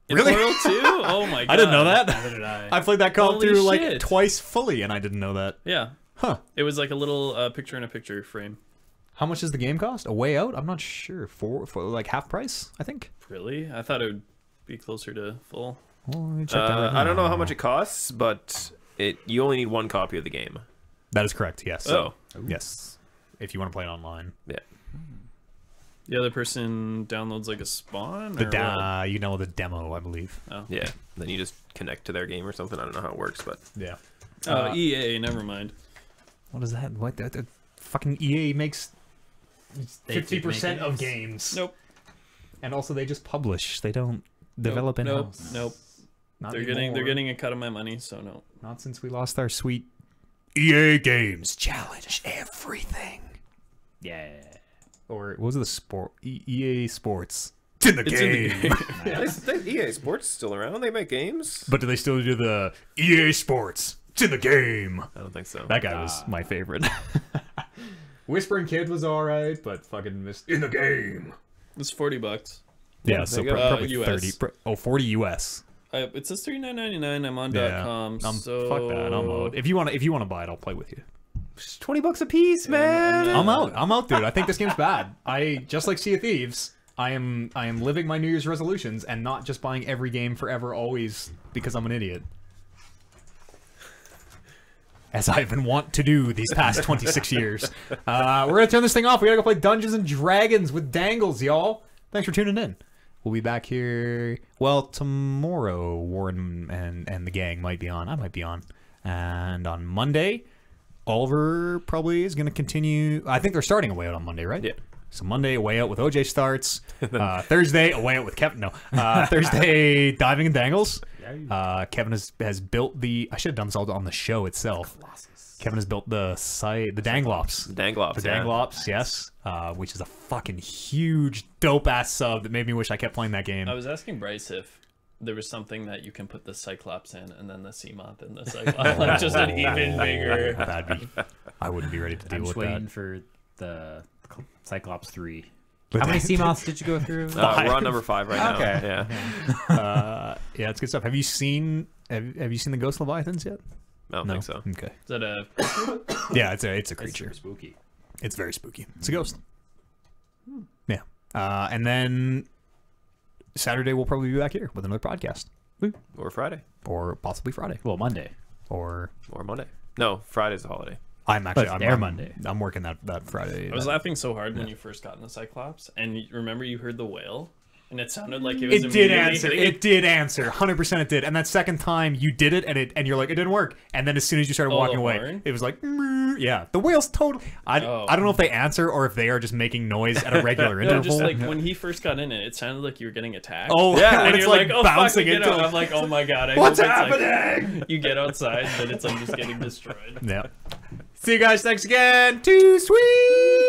in Really? Portal too? Oh my god! I didn't know that. Did I? I played that co-op Holy through like shit. twice fully, and I didn't know that. Yeah, Huh? it was like a little picture-in-a-picture frame. How much does the game cost? A way out? I'm not sure. For like half price, I think. Really? I thought it would be closer to full. Well, let me check that right I don't know now. how much it costs, but you only need one copy of the game. That is correct. Yes. So yes, if you want to play it online, yeah. The other person downloads like a spawn. the or what? you know the demo, I believe. Yeah. Then you just connect to their game or something. I don't know how it works, but Yeah. Oh, EA. Never mind. What is that? What that fucking EA makes They 50% make of games. games, Nope. and also they just publish. They don't develop in Nope. house. Nope. Not They're anymore. getting a cut of my money, so no. Not since we lost our sweet EA Games challenge everything. Yeah. Or what was it, the sport EA Sports? It's in the It's in game. the EA Sports is still around. They make games. But do they still do the EA Sports? It's in the game. I don't think so. That guy was my favorite. Whispering Kid was alright, but fucking missed in the game. It's $40. Yeah, so there you go. probably US. 30. 40 US. It says $39.99. I'm on .com. So Fuck that. I'm out. If you want to buy it, I'll play with you. Just $20 a piece, man. I'm out, dude. I think this game's bad. I just like Sea of Thieves. I am living my New Year's resolutions and not just buying every game forever, always because I'm an idiot. As I've been wont to do these past 26 years. We're gonna turn this thing off. We gotta go play Dungeons and Dragons with Dangles, y'all. Thanks for tuning in. We'll be back here. Well, tomorrow, Warren and the gang might be on. I might be on. And on Monday, Oliver probably is going to continue. I think they're starting Away Out on Monday, right? Yeah. So Monday, Away Out with OJ starts. Thursday, Away Out with Kevin. No. Thursday, Diving and Dangles. Kevin has built the... I should have done this all on the show itself. Kevin has built the site, the Danglops. The Danglops, The Danglops, yes. Which is a fucking huge, dope-ass sub that made me wish I kept playing that game. I was asking Bryce if there was something that you can put the Cyclops in, and then the Seamoth in the Cyclops. Like just an even bigger... That'd be... I wouldn't be ready to deal I'm with just waiting that. for the Cyclops 3. How many Seamoths did you go through? We're on number 5 right now. Okay. Yeah. Yeah, it's good stuff. Have you seen the Ghost Leviathans yet? I don't think so. Okay. Is that a... Yeah, it's a It's creature. super spooky. It's very spooky. It's a ghost. Yeah. And then Saturday we'll probably be back here with another podcast. Or Friday. Or possibly Friday. Well, Monday. Or Monday. No, Friday's a holiday. I'm But actually it's their Monday. I'm working that Friday. I was laughing so hard when you first got in the Cyclops, and remember you heard the whale? And it sounded like it was It did immediately answer. hitting It did answer. 100% it did. And that second time you did it, and you're like, it didn't work. And then as soon as you started Oh, walking the away, horn? it was like, yeah. The whale's totally. I don't know if they answer or if they are just making noise at a regular No, interval. just like when he first got in it sounded like you were getting attacked. Oh, Yeah, when and it's you're like oh, bouncing fuck, into. I'm like, oh my god, What's hope it's happening? Like, you get outside, but it's like just getting destroyed. Yeah. See you guys. Thanks again. Too sweet.